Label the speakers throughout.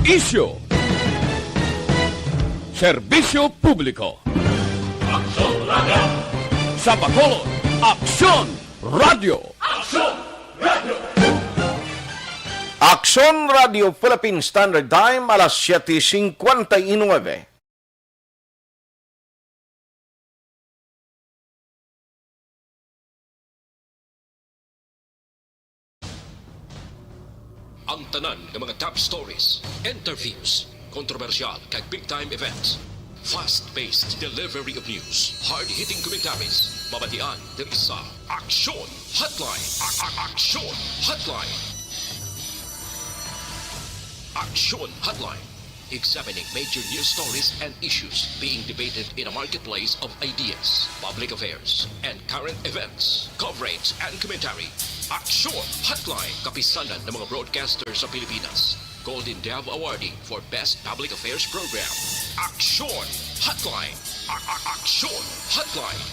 Speaker 1: Isyu. Serbisyo publiko.
Speaker 2: Aksyon Radio!
Speaker 1: Sa Bacolod, Aksyon Radio.
Speaker 2: Aksyon Radio!
Speaker 3: Aksyon Radio Philippine Standard Time, alas 7:59.
Speaker 4: Ang tanan ng mga top stories, interviews, kontrobersyal kag big-time events. Fast-paced delivery of news, hard-hitting commentaries, mabatian diri sa Aksyon Hotline. Aksyon Hotline. Aksyon Hotline. Examining major news stories and issues being debated in a marketplace of ideas, public affairs, and current events. Coverage and commentary. Aksyon Hotline. Kapisanan ng mga broadcasters sa Pilipinas. Golden Dove Awarding for Best Public Affairs Program. Aksyon Hotline. Aksyon Hotline.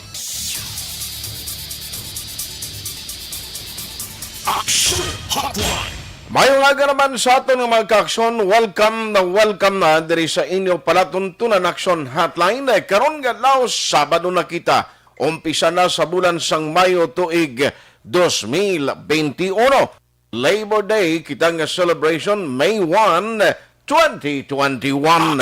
Speaker 2: Aksyon Hotline!
Speaker 3: Mayong aga naman sa aton ng mga kaaksyon, welcome na diri sa inyo palatuntunan Aksyon Hotline. Karon nga law, Sabado na kita. Umpisa na sa bulan sang Mayo tuig 2021. Labor Day, kita nga celebration May 1, 2021.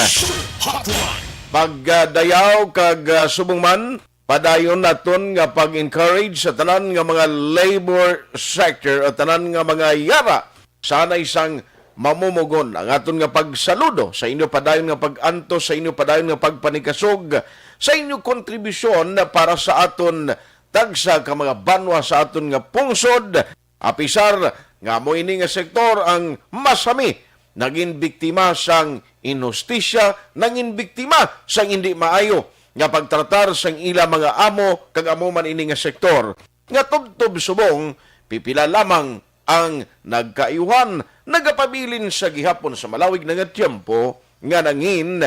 Speaker 3: Pagdayaw kag subong man, padayon naton nga pag-encourage sa tanan nga mga labor sector o tanan nga mga yara. Sana isang mamumugon ang aton nga pagsaludo sa inyo padayon nga pag-antos, sa inyo padayon nga pagpanikasog, sa inyo kontribusyon para sa aton tagsa ka mga banwa sa aton nga pungsod. Apisar nga mo ini nga sektor ang masami naging biktima sang inustisya, naging biktima sang hindi maayo nga pagtratar sang ila mga amo kag amo man ini nga sektor. Nga tubtob subong pipila lamang ang nagkaiwan, nagapabilin sa gihapon sa malawig na nga tiyempo nga nangin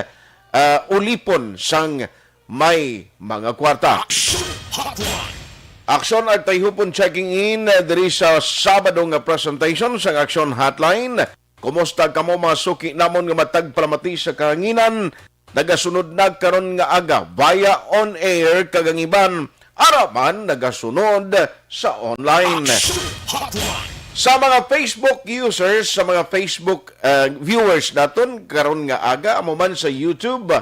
Speaker 3: ulipon sang may mga kwarta. Aksyon at tayhupon checking in diri sa Sabado nga presentation sa Aksyon Hotline. Kumusta kamo mga suki namon nga matagpalamati sa kahanginan? Nagasunod na karon nga aga via on air kagangiban araman nagasunod sa online. Sa mga Facebook users, sa mga Facebook viewers naton karon nga aga amo man sa YouTube,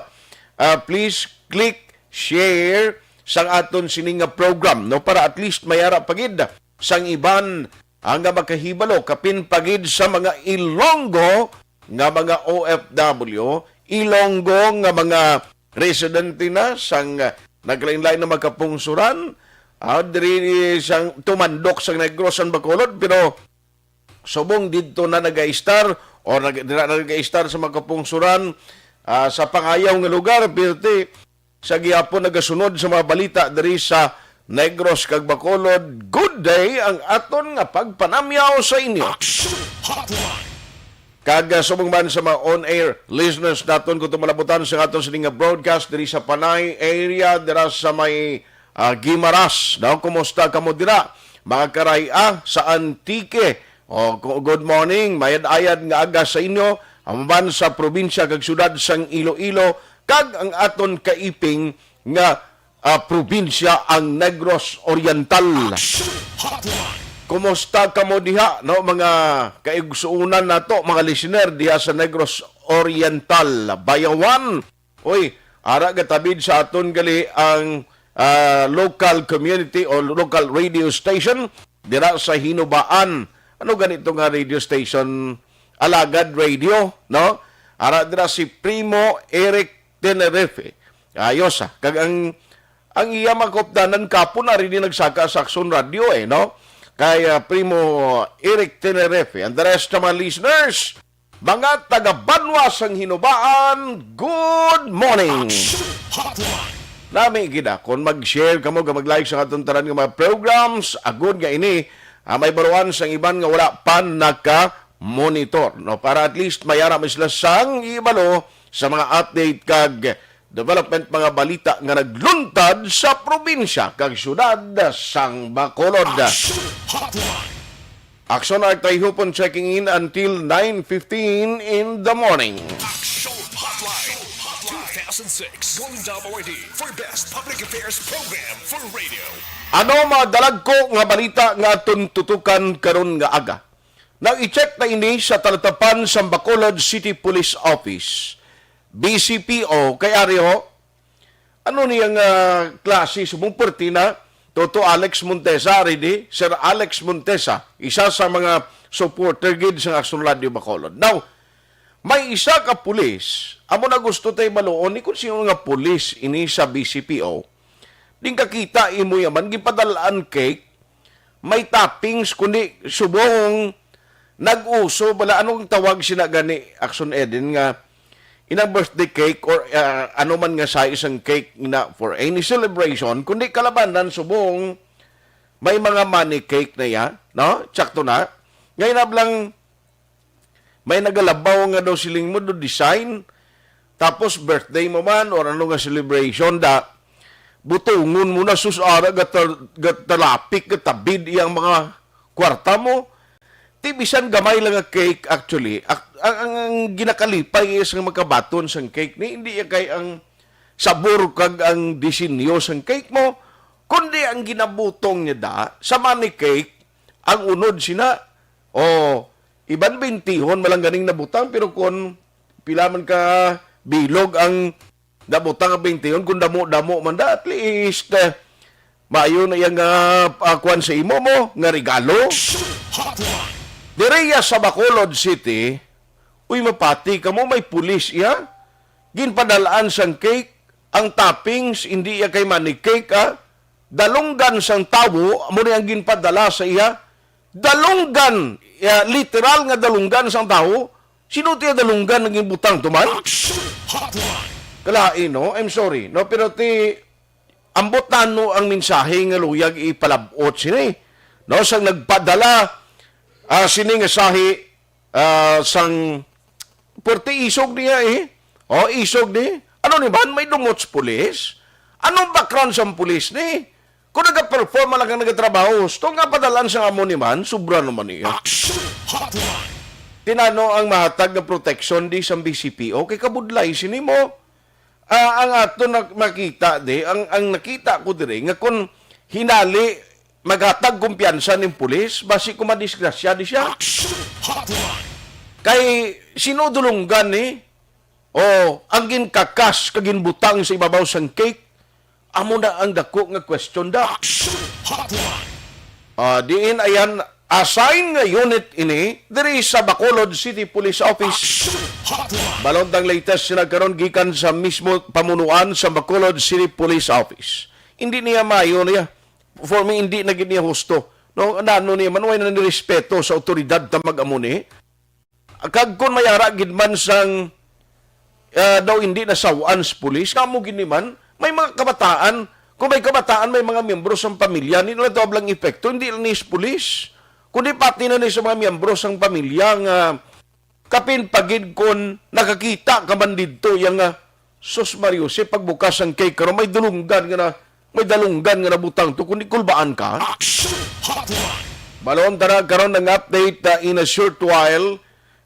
Speaker 3: please click share sang aton sining nga program no para at least mayara pagid sang iban ang nga makahibalo kapin pagid sa mga Ilonggo nga mga OFW, Ilonggo nga mga residente na sang naglain-lain na magkapungsuran. Diri sang tumandok sang Negros ang Bacolod pero subong dito na nag-a-star o nag-a-star sa makapungsuran sa pangayaw nga lugar pero sa gihapon nagasunod sa mga balita diri sa Negros kag Bacolod. Good day ang aton nga pagpanamyaw sa inyo. Kag subong man sa mga on-air listeners naton kung tumalabutan sa aton sining nga broadcast diri sa Panay area dira sa may Gimaras. Daw, kumusta kamo dira? Mga karaya sa Antique. Good morning. Mayad-ayad nga aga sa inyo. Ang man sa probinsya kag syudad sang Iloilo. Kag ang aton kaiping nga probinsya ang Negros Oriental. Kumusta kamo diha? No, mga kaigsuunan nato, mga listener diha sa Negros Oriental. Bayawan. Uy, ara gatabid sa aton gali ang local community o local radio station dira sa Hinubaan. Ano ganito nga radio station? Alagad Radio, no? Ara dira si Primo Eric Tenerife. Ayos kag ang iya makopdanan kapon na rin nagsaka sa Aksyon Radio no? Kaya Primo Eric Tenerife and the rest of my listeners, mga taga-Banwa sang Hinubaan, good morning! Nami gida kung mag-share kamo ka mag-like sa atong tanan nga mga programs agud nga ini may baruan sang iban nga wala pan naka-monitor no para at least mayara mo sila sang ibalo sa mga update kag development mga balita nga nagluntad sa probinsya kag syudad sang Bacolod. Action are tayo hupon checking in until 9:15 in the morning.
Speaker 2: Action Hotline 2006. Going WRD for Best Public Affairs Program for Radio.
Speaker 3: Ano madalag ko nga balita nga tuntutukan karon nga aga? Nang i-check na ini sa talatapan sa Bacolod City Police Office, BCPO, kay Ario, ano niyang klase, subong pertina, Toto Alex Montesa, ready? Sir Alex Montesa, isa sa mga supporter gid sa Action Radio Bacolod. Now, may isa ka pulis, amo na gusto tayo maluon, ni kung sino nga pulis ini sa BCPO, din kakita imo yaman, gipadalaan cake, may toppings, kundi subong nag-uso, bala anong tawag sina gani, Action Eden, nga ina birthday cake or ano man nga sa isang cake ina for any celebration, kundi kalabanan subong may mga money cake na ya, no? Tsakto na. Ngayon na lang may nagalabaw nga daw siling mo do design, tapos birthday mo man or ano nga celebration da butungon mo na susara gatalapik gatabid iyang mga kwarta mo. Tibisan gamay lang ang cake actually. Ang ginakalipay is ang magkabaton sang cake ni hindi kay ang sabor kag ang disenyo sang cake mo, kundi ang ginabutong niya da sa money cake ang unod sina iban 20 malang ganing nabutang, pero kung pila man ka bilog ang nabutang ang 20 kung damo man da, at least maayo na yung kuwan sa imo mo nga regalo.
Speaker 2: Hotline.
Speaker 3: Direya sa Bacolod City, uy mapati ka mo, may pulis iya. Ginpadalaan sang cake, ang toppings, hindi iya kay money cake, dalunggan sang tawo, mo ang ginpadala sa iya. Dalunggan, literal nga dalunggan sang tawo. Sino tiya dalunggan naging butang tuman?
Speaker 2: Action Hotline.
Speaker 3: Kalain, no? I'm sorry, no? Pero ambot na no ang mensahe nga luyag ipalabot sini. No? Sang nagpadala, sining sahi sang porte isog niya isog ni. Ano ni man may dumots pulis? Anong background sa pulis ni? Kung nag-perform lang ang nagatrabaho, ito nga padalan sa amo ni man, sobra naman niya.
Speaker 2: Action Hotline.
Speaker 3: Tinano ang mahatag na protection di sa BCPO, kay kabudlay sini mo. Ang ato makita ang nakita ko dire nga kung hinali maghatag kumpiyansa ng pulis, basi kung madisgrasya di siya.
Speaker 2: Action Hotline.
Speaker 3: Kay sinudulunggan ang ginkakas, kaginbutang sa ibabaw sang cake, amo na ang dako nga question da.
Speaker 2: Action Hotline.
Speaker 3: Diin ayan, assign nga unit ini, diri sa Bacolod City Police Office.
Speaker 2: Action Hotline.
Speaker 3: Balon tang latest na karon gikan sa mismo pamunuan sa Bacolod City Police Office. Hindi niya mayo niya. For me, hindi na niya husto. No, ano niya, manuay na nirespeto sa otoridad na mag-amo ni. Kag kung mayara gidman sang daw hindi nasawaan sa pulis, kamo giniman, may mga kabataan, kung may kabataan, may mga miyembro sa pamilya, hindi na doblang epekto, hindi lang ni sa pulis. Kundi pati na ni sa mga miyembro sa pamilya nga kapin pagid kon nakakita ka man dito yung sus Mario, si pagbukas ang cake karon may dalunggan nga nabutang to, kundi kulbaan ka.
Speaker 2: Action Hotline.
Speaker 3: Balon tara karon ng update in a short while.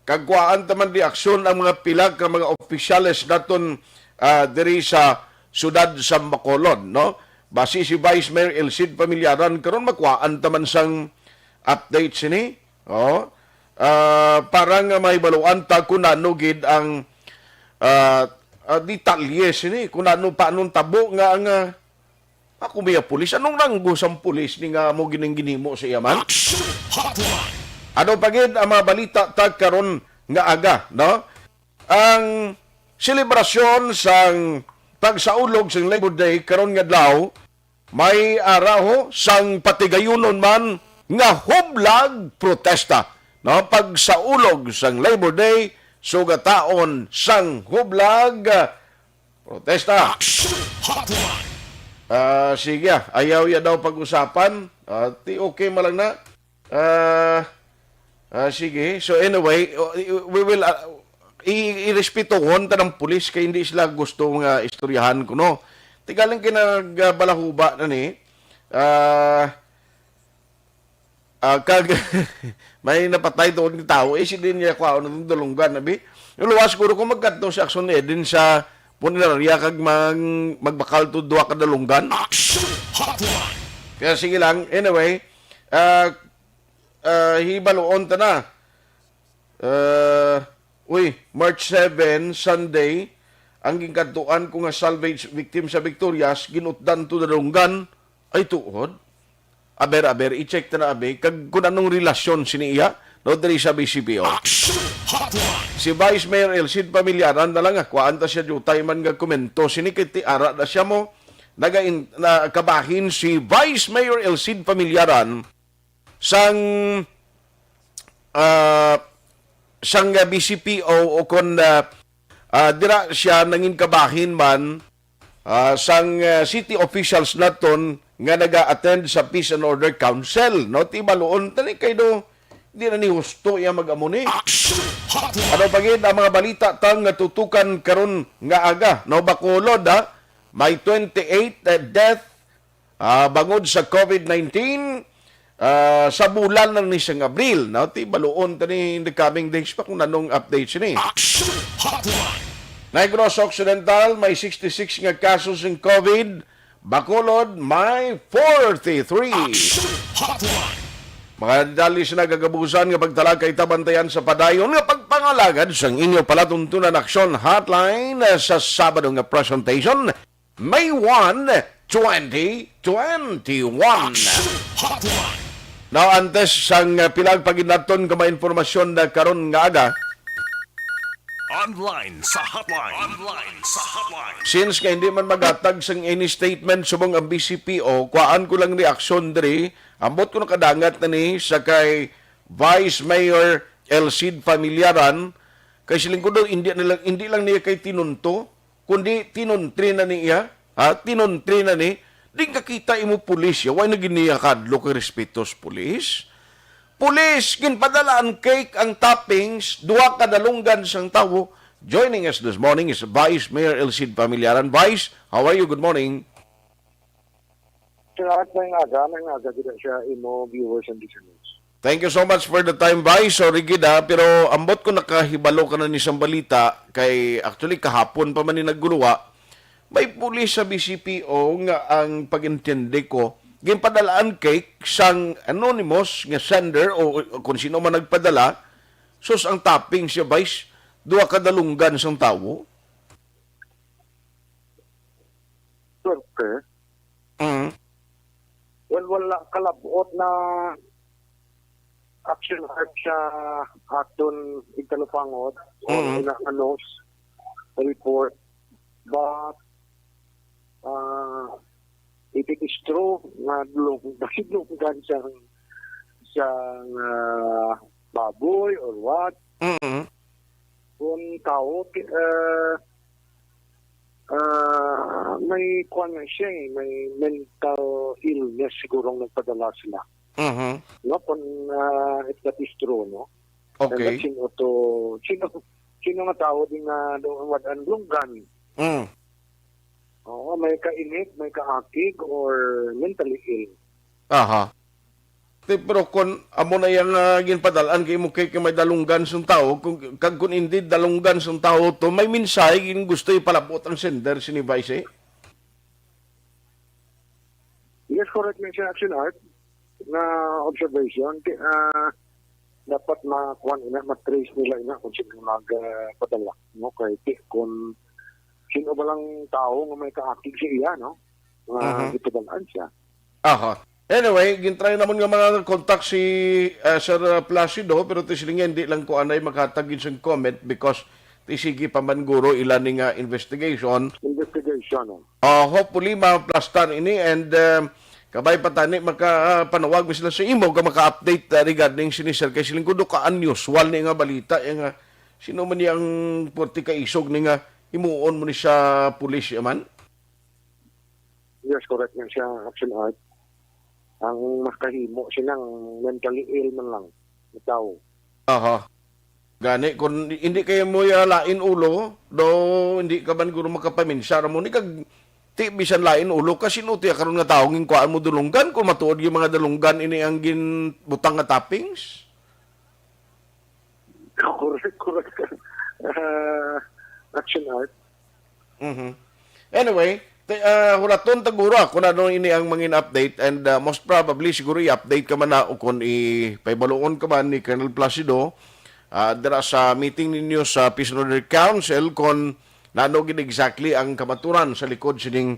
Speaker 3: Kagwaan taman di aksyon ang mga pilag ka mga opisyales daton diri sa siyudad sa Bacolod, no? Basi si Vice Mayor Elcid Pamilyaran karon makwaan taman sang update sini. Parang may baluan ta kung ano gid ang detalye sini, kung ano paanong tabo nga ang ako may pulis. Anong ranggo sa pulis ni nga mo ginimo sa iyaman?
Speaker 2: Action Hotline.
Speaker 3: Ano pagid ang mga balita tag karon nga aga, no? Ang selebrasyon sang pagsaulog sang Labor Day karon nga adlaw may araw sang patigayunon man nga hublag protesta, no? Pagsaulog sang Labor Day sugataon sang hublag protesta.
Speaker 2: Action Hotline.
Speaker 3: Sige, ayaw ya daw pag-usapan. Okay malang na. Sige. So anyway, we will irespetuhon ta ng pulis kay hindi sila gusto nga istoryahan ko, no. Tigaling kinagabalahuba na ni. kag may napatay doon ng tao, si din niya kwa ano dulunggan nabi. Yung luwas siguro kung magkadto si Action din sa punerarya kag magbakal to duwa ka dalunggan.
Speaker 2: Action Hotline.
Speaker 3: Kaya sige lang, anyway, hibaloon ta na. March 7, Sunday, ang gingkadtuan ko nga salvage victim sa Victorias, ginutdan to dalunggan, ay tuod. Aber, i-check ta na abi, kag kung anong relasyon siniya, no, diri sa BCPO.
Speaker 2: Action Hotline.
Speaker 3: Si Vice Mayor Elcid Pamilyaran na lang kuan ta siya jutay man nga komento sinikiti ara na siya mo kabahin si Vice Mayor Elcid Pamilyaran sang sang BCPO o kon dira siya nangin kabahin man sang city officials naton nga naga-attend sa Peace and Order Council, no? Tibaluon tani kay do di na ni husto iya mag-amuni.
Speaker 2: Action Hotline.
Speaker 3: Ano pagid ang mga balita tang natutukan karon nga aga, no? Bacolod may 28 death bangod sa COVID-19 sa bulan lang ni sang Abril, no? Tibaluon tani in the coming days pa kung anong update sini.
Speaker 2: Action Hotline.
Speaker 3: Negros Occidental may 66 nga kasos ng COVID. Bacolod may 43.
Speaker 2: Action Hotline.
Speaker 3: Mga dali na gagabusan nga pagtalag kay tabantayan sa padayon nga pagpangalagad sang inyo palatuntunan aksyon hotline sa Sabado nga presentation May 1, 2021.
Speaker 2: Hotline.
Speaker 3: Now antes sang pilag paginaton ka informasyon na karon nga aga.
Speaker 2: Online sa hotline. Online sa hotline.
Speaker 3: Since nga hindi man magatag sang any statement subong ang BCPO, kuhaan ko lang reaksyon diri, ambot ko nakadangat na ni sa kay Vice Mayor Elcid Pamilyaran, kay siling ko doon, hindi lang niya kay tinunto, kundi tinuntri na niya, tinuntri na ni, di kakita imo pulis ya, why na giniya kadlo kay respetos pulis? Pulis, ginpadala ang cake, ang toppings, duwa kadalunggan sang tawo. Joining us this morning is Vice Mayor Elcid Pamilyaran. Vice, how are you? Good morning.
Speaker 5: Salamat may nga gid siya imo viewers and listeners.
Speaker 3: Thank you so much for the time, Vice. Sorry gida, pero ambot ko nakahibalo ka na ni isang balita, kay actually kahapon pa man ni nagguluwa, may pulis sa BCPO nga ang pag-intindi ko, ginpadalaan cake sang anonymous nga sender o kung sino man nagpadala, sus ang topping siya, Vice, duwa kadalunggan sang tawo.
Speaker 5: Sure.
Speaker 3: Mm.
Speaker 5: Well, wala kalabot na action heart siya aton ikalupangod o ina-announce report, but if it is true na dulunggan siyang baboy or what, kung tao may kwan na siya may mental illness sigurong nagpadala sila. No, kung if that is true, no?
Speaker 3: Okay.
Speaker 5: Sino nga tao din na doon ang lunggan? Oo, may kainit, may kaakig, or mentally ill.
Speaker 3: Aha. Pero kung amo na yung ginpadalaan kay mo kay may dalunggan sung tao, kung hindi dalunggan sung tao to, may minsay yung gusto ipalabot ang sender si ni Vice.
Speaker 5: Yes, correct mention action art na observation. Dapat matrace nila ina kung sino nagpadala. No? Kaya kung sino ba lang tao nga may kaakig siya, no? Ipadalaan siya.
Speaker 3: Aha. Anyway, gintry naman nga mga contact si Sir Placido, pero tisiling hindi lang ko anay makatagin sa comment because tisigi pa man guro ilan nga investigation.
Speaker 5: No?
Speaker 3: Hopefully, ma-plastan ini and kabay patani makapanawag mo sila sa imo ka maka-update regarding sinisir kay siling kudo ka unusual ni nga balita nga sino man yang porti ka isog ni nga imuon mo ni sa pulis man.
Speaker 5: Yes, correct nga siya action art. Ang makahimo silang mentally ill man lang na tao.
Speaker 3: Aha. Gani kung hindi kayo mo lain ulo do hindi ka man guro makapaminsara mo ni kag ti bisan lain ulo kasi no ti karon nga tawo ngin kuan mo dulunggan kung matuod yung mga dulunggan ini ang ginbutang nga toppings.
Speaker 5: Correct. Action art.
Speaker 3: Anyway, huraton taguro kung ano ini ang mangin update and most probably siguro i-update ka man na o kung ipaibaluon ka man ni Colonel Placido dira sa meeting ninyo sa Peace and Order Council kung nano gid exactly ang kamaturan sa likod sining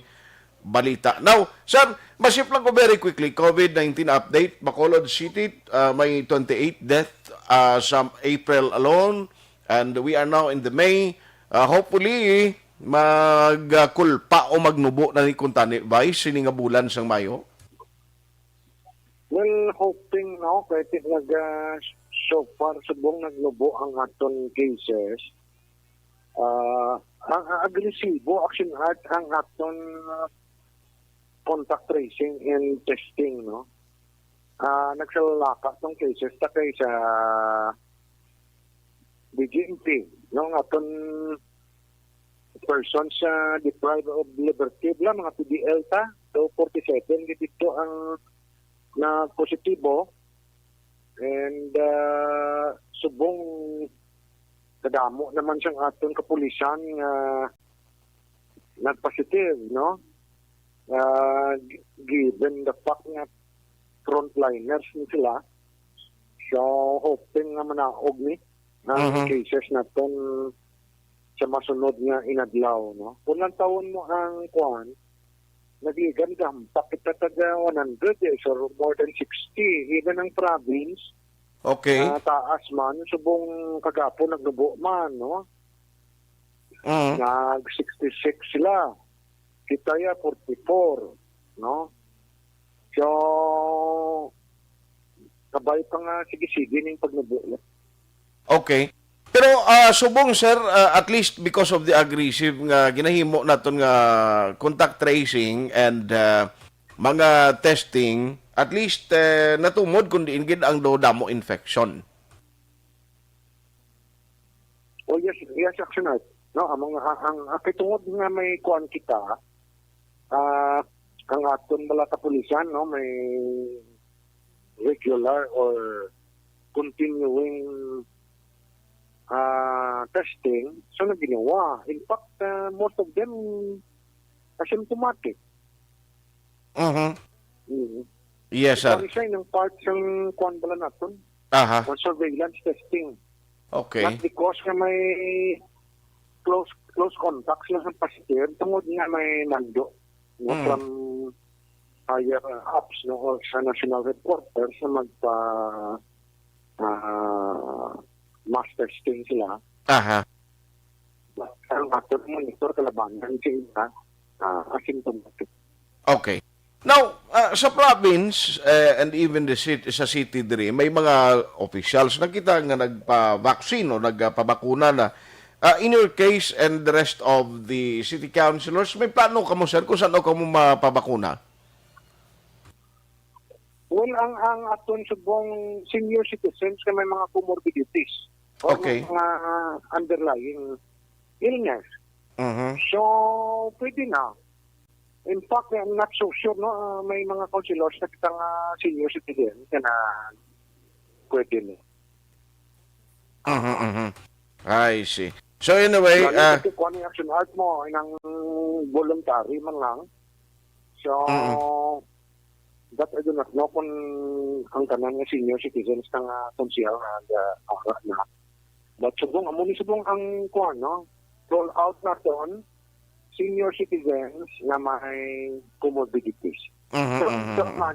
Speaker 3: balita. Now, sir, masip lang ko very quickly, COVID-19 update, Bacolod City, may 28 death sa April alone, and we are now in the May. Hopefully, magkulpa o magnubo na ni kuntani ba sini nga bulan sang Mayo?
Speaker 5: Well, hoping no, kahit so far subong nagnubo ang aton cases. Ang agresibo, action art, ang aton contact tracing and testing, no? Nagsalaka tong cases takay sa BGMP, no? Ang aton persons deprived of liberty, mga PDL ta, so 47, dito ang na positibo, and subong kadamo naman siyang aton kapulisan nag-positive, no? Given the fact nga frontliners ni sila, so hoping nga manaog ni ang cases natin sa masunod nga inadlaw, no? Kung lang taon mo ang kuan, nagiganda, pakita taga 100 or more than 60, even ang province.
Speaker 3: Okay.
Speaker 5: Taas man, subong kagapo nagnubo man, no? Nag-66 sila. Kitaya 44, no? So, kabay pa nga sige-sige ng pagnubo.
Speaker 3: Okay. Pero subong sir, at least because of the aggressive nga ginahimo naton nga contact tracing and mga testing, at least natumod kundi ingid ang damo infection.
Speaker 5: Oh yes, action art. No, ang akitungod nga may kuan kita, ang aton bala kapulisan, no, may regular or continuing testing, so na ginawa. In fact, most of them asymptomatic.
Speaker 3: Yes, sir.
Speaker 5: Isa ng part ng kuan bala naton. Or surveillance testing.
Speaker 3: Okay.
Speaker 5: Not because nga may close contacts lang sa positive, tungod nga may nando, no, from higher ups, no, or sa national headquarters na magpa mass testing sila. Ang aton monitor kalabanan sila asymptomatic.
Speaker 3: Okay. Now, sa province and even the city, sa city diri, may mga officials na kita nga nagpa-vaccine o nagpabakuna na. In your case and the rest of the city councilors, may plano ka mo, sir, kung saan ka mo mapabakuna?
Speaker 5: Well, ang aton subong senior citizens na may mga comorbidities o mga underlying illness. So, pwede na. In fact, I'm not so sure, no, may mga councilors na kitang senior citizens na pwede na.
Speaker 3: I see. So anyway,
Speaker 5: kung ano yung action art mo, inang voluntary man lang. So, that I do not know kung ang tanan ng senior citizens ng konsihal na. But subong ang kuan, no? Roll out na doon senior citizens na may comorbidities. So,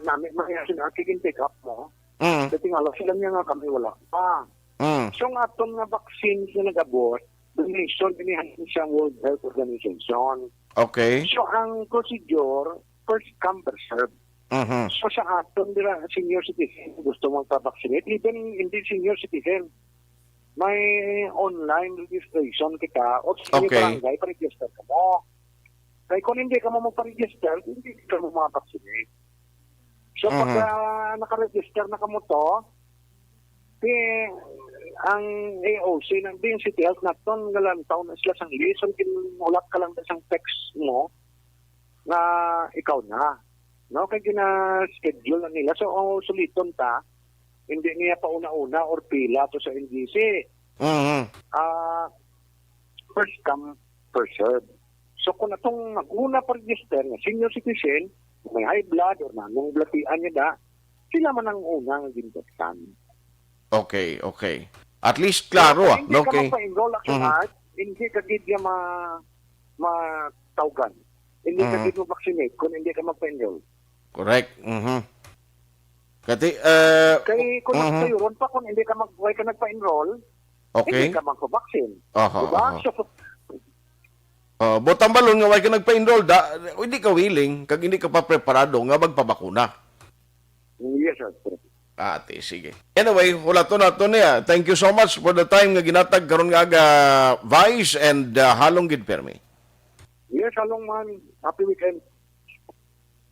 Speaker 5: namin action art, pick up mo. Kasi nga, sila niya nga kami wala pa. So, nga itong nga vaccines na nag-abot, donation, binihan siyang World Health Organization.
Speaker 3: Okay.
Speaker 5: So, ang procedure, first come, first serve. So, sa aton, senior citizen, gusto mong pa-vaccinate, even hindi senior citizen, may online registration kita, o sa barangay, pa-register ka mo. Kaya kung hindi ka mo pa-register, hindi ka mo ma-vaccinate. So, pag naka-register na ka mo to, ang AOC ng din City Health naton ngalan taon na sila sang lison kinulat ka lang sa text mo nga ikaw na. No, kay gina-schedule na nila. So, suliton ta, hindi niya pa una-una or pila to sa NGC. First come, first serve. So kung itong mag-una pa-register na senior citizen, may high blood or nanong blatian niya da, sila man ang unang gintotan.
Speaker 3: Okay. At least klaro,
Speaker 5: Hindi ka
Speaker 3: Okay.
Speaker 5: magpa-enroll action art, hindi ka gid niya matawgan. Hindi ka gid mo vaccinate kung hindi ka magpa-enroll.
Speaker 3: Correct. Kati,
Speaker 5: Kaya kung nagpayuron pa, kung hindi ka nagpa-enroll,
Speaker 3: okay.
Speaker 5: hindi ka magpa-vaccine.
Speaker 3: Aha,
Speaker 5: Diba?
Speaker 3: aha.
Speaker 5: So,
Speaker 3: botang balon nga way ka nagpa-enroll hindi ka willing kag hindi ka pa preparado nga magpabakuna.
Speaker 5: yes, sir.
Speaker 3: Ate, sige. Anyway, wala to na to niya. Thank you so much for the time nga ginatag karon nga aga Vice and halong gid permi.
Speaker 5: Yes, halong man. Happy weekend.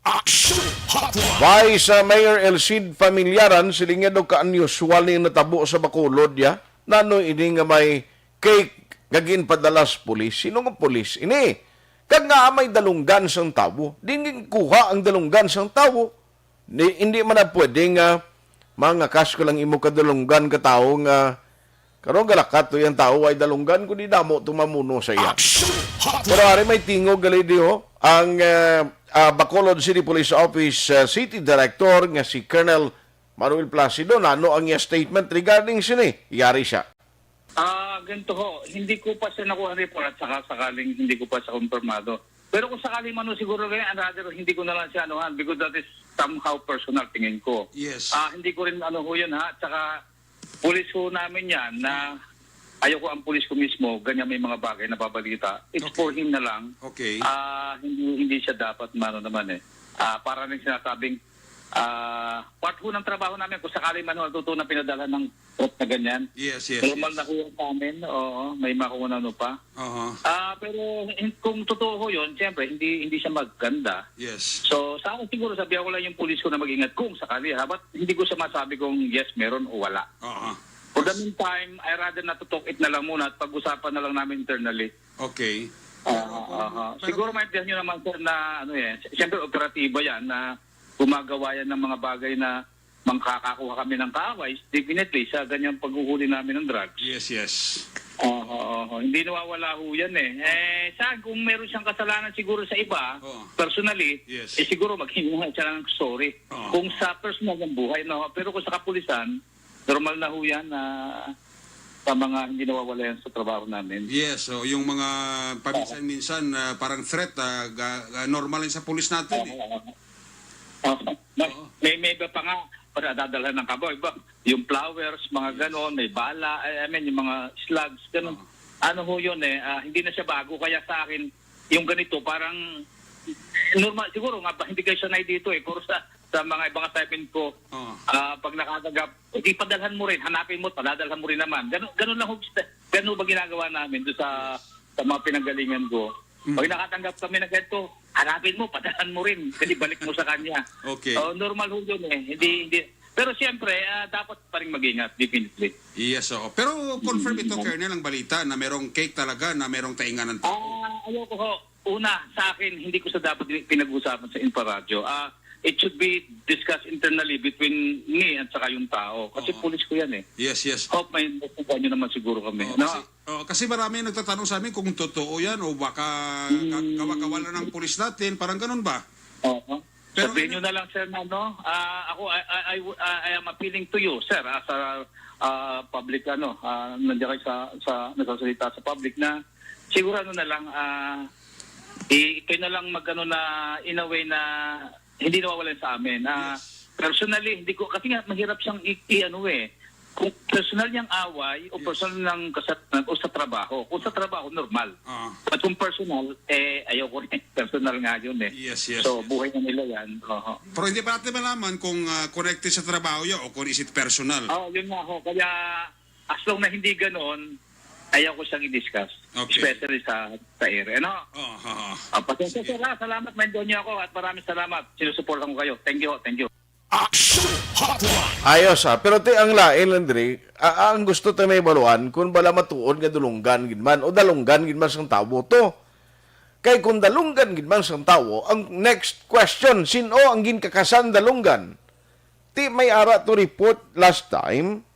Speaker 2: Action Hotline.
Speaker 3: Vice Mayor Elcid Familiaran siling nga daw ka-unusual ni natabo sa Bacolod ya. Nano ini nga may cake gagin padalas pulis. Sino nga pulis? Ini. Kag nga may dalunggan sang tawo. Dingin kuha ang dalunggan sang tawo. Hindi man na pwede nga mga kas ko lang imo kadalunggan ka tao nga karon galakat to yung tao ay dalunggan ko di damo tumamuno sa iya.
Speaker 2: Action Hotline.
Speaker 3: Pero ari may tingog gali di ang Bacolod City Police Office City Director nga si Colonel Manuel Placido nano ang iya statement regarding sini. Yari siya.
Speaker 6: Ganito ho, hindi ko pa siya nakuha report at saka sakaling hindi ko pa siya kumpirmado. Pero kung sakaling man siguro ganyan, rather hindi ko na lang siya anuhan because that is somehow personal tingin ko.
Speaker 7: Yes.
Speaker 6: Hindi ko rin ano ho yun ha, at saka pulis ho namin yan na ayoko ang pulis ko mismo, ganyan may mga bagay na babalita. It's
Speaker 7: Okay.
Speaker 6: for him na lang.
Speaker 7: Okay.
Speaker 6: Hindi siya dapat mano naman eh. Para rin sinasabing part ho ng trabaho namin kung sakali man ho natutunan pinadala ng trot na ganyan.
Speaker 7: Yes.
Speaker 6: Normal na ho yung sa amin, oo, may makuha na pa. Pero kung totoo ho yun, siyempre, hindi siya maganda.
Speaker 7: Yes.
Speaker 6: So, sa akin siguro, sabihan ko lang yung pulis ko na mag-ingat kung sakali, ha? But hindi ko siya masabi kung yes, meron o wala. For the meantime, I rather natutok it na lang muna at pag-usapan na lang namin internally.
Speaker 7: Okay.
Speaker 6: Siguro maintindihan nyo naman sir na, siyempre operatiba yan na gumagawa yan ng mga bagay na mangkakakuha kami ng kaaway, definitely sa ganyang paghuhuli namin ng drugs.
Speaker 7: Yes.
Speaker 6: Hindi nawawala ho yan eh. Saan kung meron siyang kasalanan siguro sa iba, personally,
Speaker 7: Yes.
Speaker 6: siguro maghihinga siya ng sorry. Kung sa personal ng buhay, no? Pero kung sa kapulisan, normal na ho yan na sa mga hindi nawawala yan sa trabaho namin.
Speaker 7: Yes. So, yung mga paminsan-minsan parang threat, normal yun sa pulis natin eh.
Speaker 6: May iba pa nga para dadalhan ng kaboy ba yung flowers, mga ganon, may bala, yung mga slugs, ganon. Ano ho yun hindi na siya bago, kaya sa akin yung ganito parang normal siguro nga hindi kayo sanay dito pero sa mga ibang assignment ko pag nakatagap hindi padalhan mo rin, hanapin mo, padadalhan mo rin naman, ganon lang ho, ganon ba ginagawa namin doon sa mga pinanggalingan ko. Pag nakatanggap kami na ganito, hanapin mo, padalhan mo rin, kasi balik mo sa kanya.
Speaker 7: Okay.
Speaker 6: Normal ho yun hindi. Pero siyempre, dapat pa rin mag-ingat, definitely.
Speaker 7: Yes. Pero confirm ito, Colonel, ang balita na merong cake talaga, na merong taingan ng tao.
Speaker 6: Ayoko ho. Una, sa akin, hindi ko sa dapat pinag-usapan sa Inforadyo. It should be discussed internally between me at saka yung tao. Kasi pulis ko yan eh.
Speaker 7: Yes.
Speaker 6: Hope may nasubukan nyo naman siguro kami. No?
Speaker 7: Kasi marami nagtatanong sa amin kung totoo yan o baka kawakawalan ng pulis natin, parang ganun ba? Pero
Speaker 6: Sabihin nyo na lang, sir, na ako, I am appealing to you, sir, as a public, nandiyan kayo sa nagsasalita sa public na siguro na lang, ikaw na lang na in a way na hindi nawawalan sa amin. Personally, hindi ko, kasi nga mahirap siyang kung personal niyang away o personal ng o sa trabaho. Kung sa trabaho, normal. At kung personal, ayoko rin. Personal nga yun
Speaker 7: Yes.
Speaker 6: So, buhay na nila yan.
Speaker 7: Pero hindi pa natin malaman kung connected sa trabaho yun o kung is it personal.
Speaker 6: Yun nga ho. Kaya, as long na hindi ganon, ayaw ko siyang i-discuss.
Speaker 7: Okay.
Speaker 6: Especially sa area. Pasensya sir, salamat. Nandiyan niyo ako at maraming salamat. Sinusuportan ko kayo. Thank you.
Speaker 2: Action Hotline.
Speaker 3: Ayos pero ang lain Landry, ang gusto tayo may baluan kung bala matuon nga dulunggan gid man o dalunggan gid man sang tabo to. Kay kung dalunggan gid man sang tawo, ang next question, sino ang ginkakasan dalunggan? Ti may ara to report last time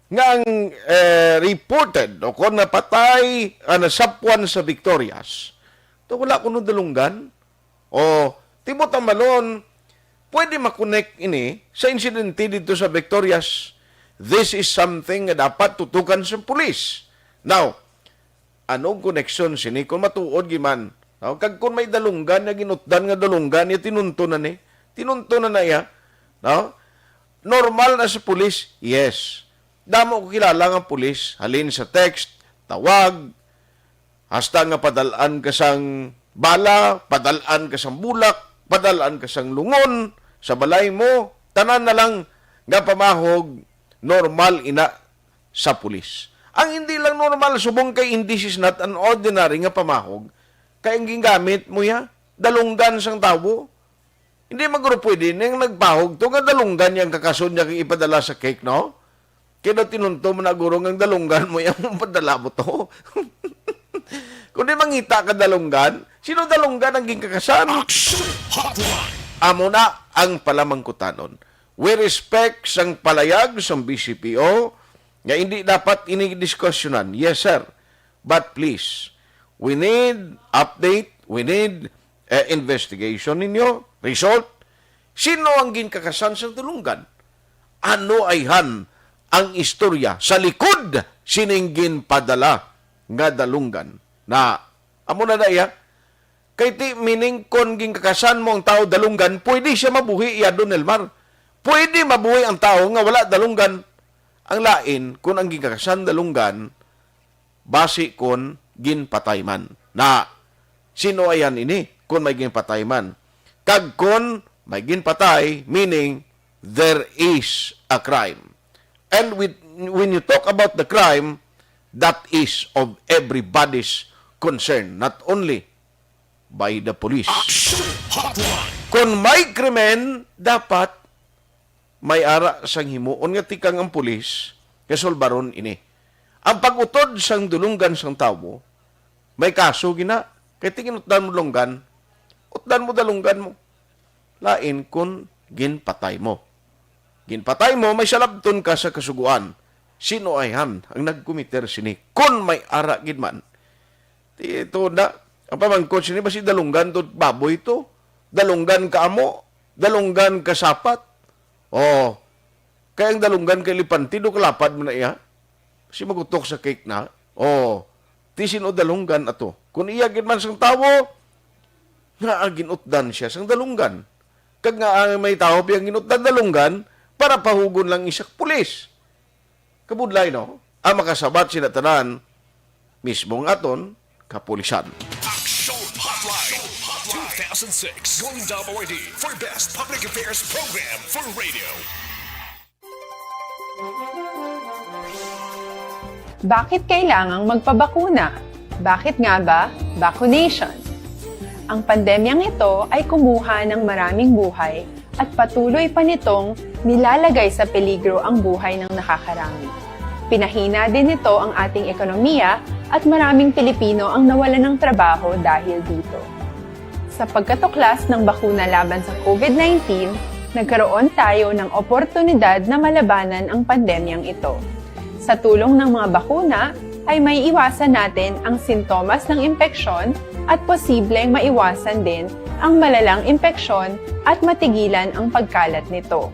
Speaker 3: nga ang reported o kung napatay nasapwan sa Victorias. To wala kuno dalunggan. O tibot ang malon, pwede makonek ini sa insidente dito sa Victorias. This is something na dapat tutukan sa pulis. Now, anong connection sini? Kung matuod giman, kag kung may dalunggan na ginutdan nga dalunggan, ya tinuntunan ni. Tinuntunan na ya. No? Normal na sa pulis? Yes. Damo ko kilala nga pulis. Halin sa text, tawag, hasta nga padalaan ka sang bala, padalaan ka sang bulak, padalaan ka sang lungon, sa balay mo, tanan na lang nga pamahog, normal ina sa pulis. Ang hindi lang normal, subong kay this is not an ordinary nga pamahog, kaya ang gingamit mo ya, dalunggan sang tao. Hindi maguro pwede nang nagpahog to nga dalunggan yang kakasun niya kay ipadala sa cake, no? Kaya tinunto mo na guro ng dalunggan mo yung padala mo to. Kung di mangita ka dalunggan, sino dalunggan ang gingkakasan? Amo na ang palamangkutanon. We respect sang palayag sang BCPO nga hindi dapat inidiskusyonan. Yes, sir. But please, we need update, we need investigation ninyo, result. Sino ang ginkakasan sa dalunggan? Ano ay ang istorya sa likod sininggin padala nga dalunggan na amo na daya kay ti meaning kon ginkakasan mo ang tao dalunggan pwede siya mabuhi iya Don Elmar, pwede mabuhi ang tao nga wala dalunggan. Ang lain kung ang ginkakasan dalunggan base kon ginpatay man na sino ayan ini kung may ginpatay man kag kon may ginpatay meaning there is a crime. And when you talk about the crime, that is of everybody's concern, not only by the police. Kung may krimen, dapat may ara sang himuon nga tikang ang pulis, kasolbaron ini. Ang pag-utod sang dulunggan sang tao, may kaso gina, kaya tingin utdan mo dulunggan, utdan mo dalunggan mo. Lain kung ginpatay mo. Ginpatay mo, may salabton ka sa kasuguan. Sino ay ang nagkumiter sini? Kung may ara gidman. Ito na, ang pamangkot sini, basi dalunggan to baboy to. Dalunggan ka amo. Dalunggan ka sapat. Oh, kaya ang dalunggan kay lipanti, do kalapad mo na iya. Kasi magutok sa cake na. Oh, ti sino dalunggan ato. Kung iya gidman sang tawo, nga ginutdan siya sang dalunggan. Kag nga may tao piyang ginutdan dalunggan, para pahugon lang isak pulis. Kabudlay, no? Ang makasabat sila tanan, mismong aton, kapulisan.
Speaker 2: Action Hotline 2006 going WID for Best Public Affairs Program for Radio.
Speaker 8: Bakit kailangang magpabakuna? Bakit nga ba vaccination? Ang pandemyang ito ay kumuha ng maraming buhay at patuloy pa nitong nilalagay sa peligro ang buhay ng nakakarami. Pinahina din nito ang ating ekonomiya at maraming Pilipino ang nawalan ng trabaho dahil dito. Sa pagkatuklas ng bakuna laban sa COVID-19, nagkaroon tayo ng oportunidad na malabanan ang pandemyang ito. Sa tulong ng mga bakuna, ay may iwasan natin ang sintomas ng impeksyon at posibleng maiwasan din ang malalang impeksyon at matigilan ang pagkalat nito.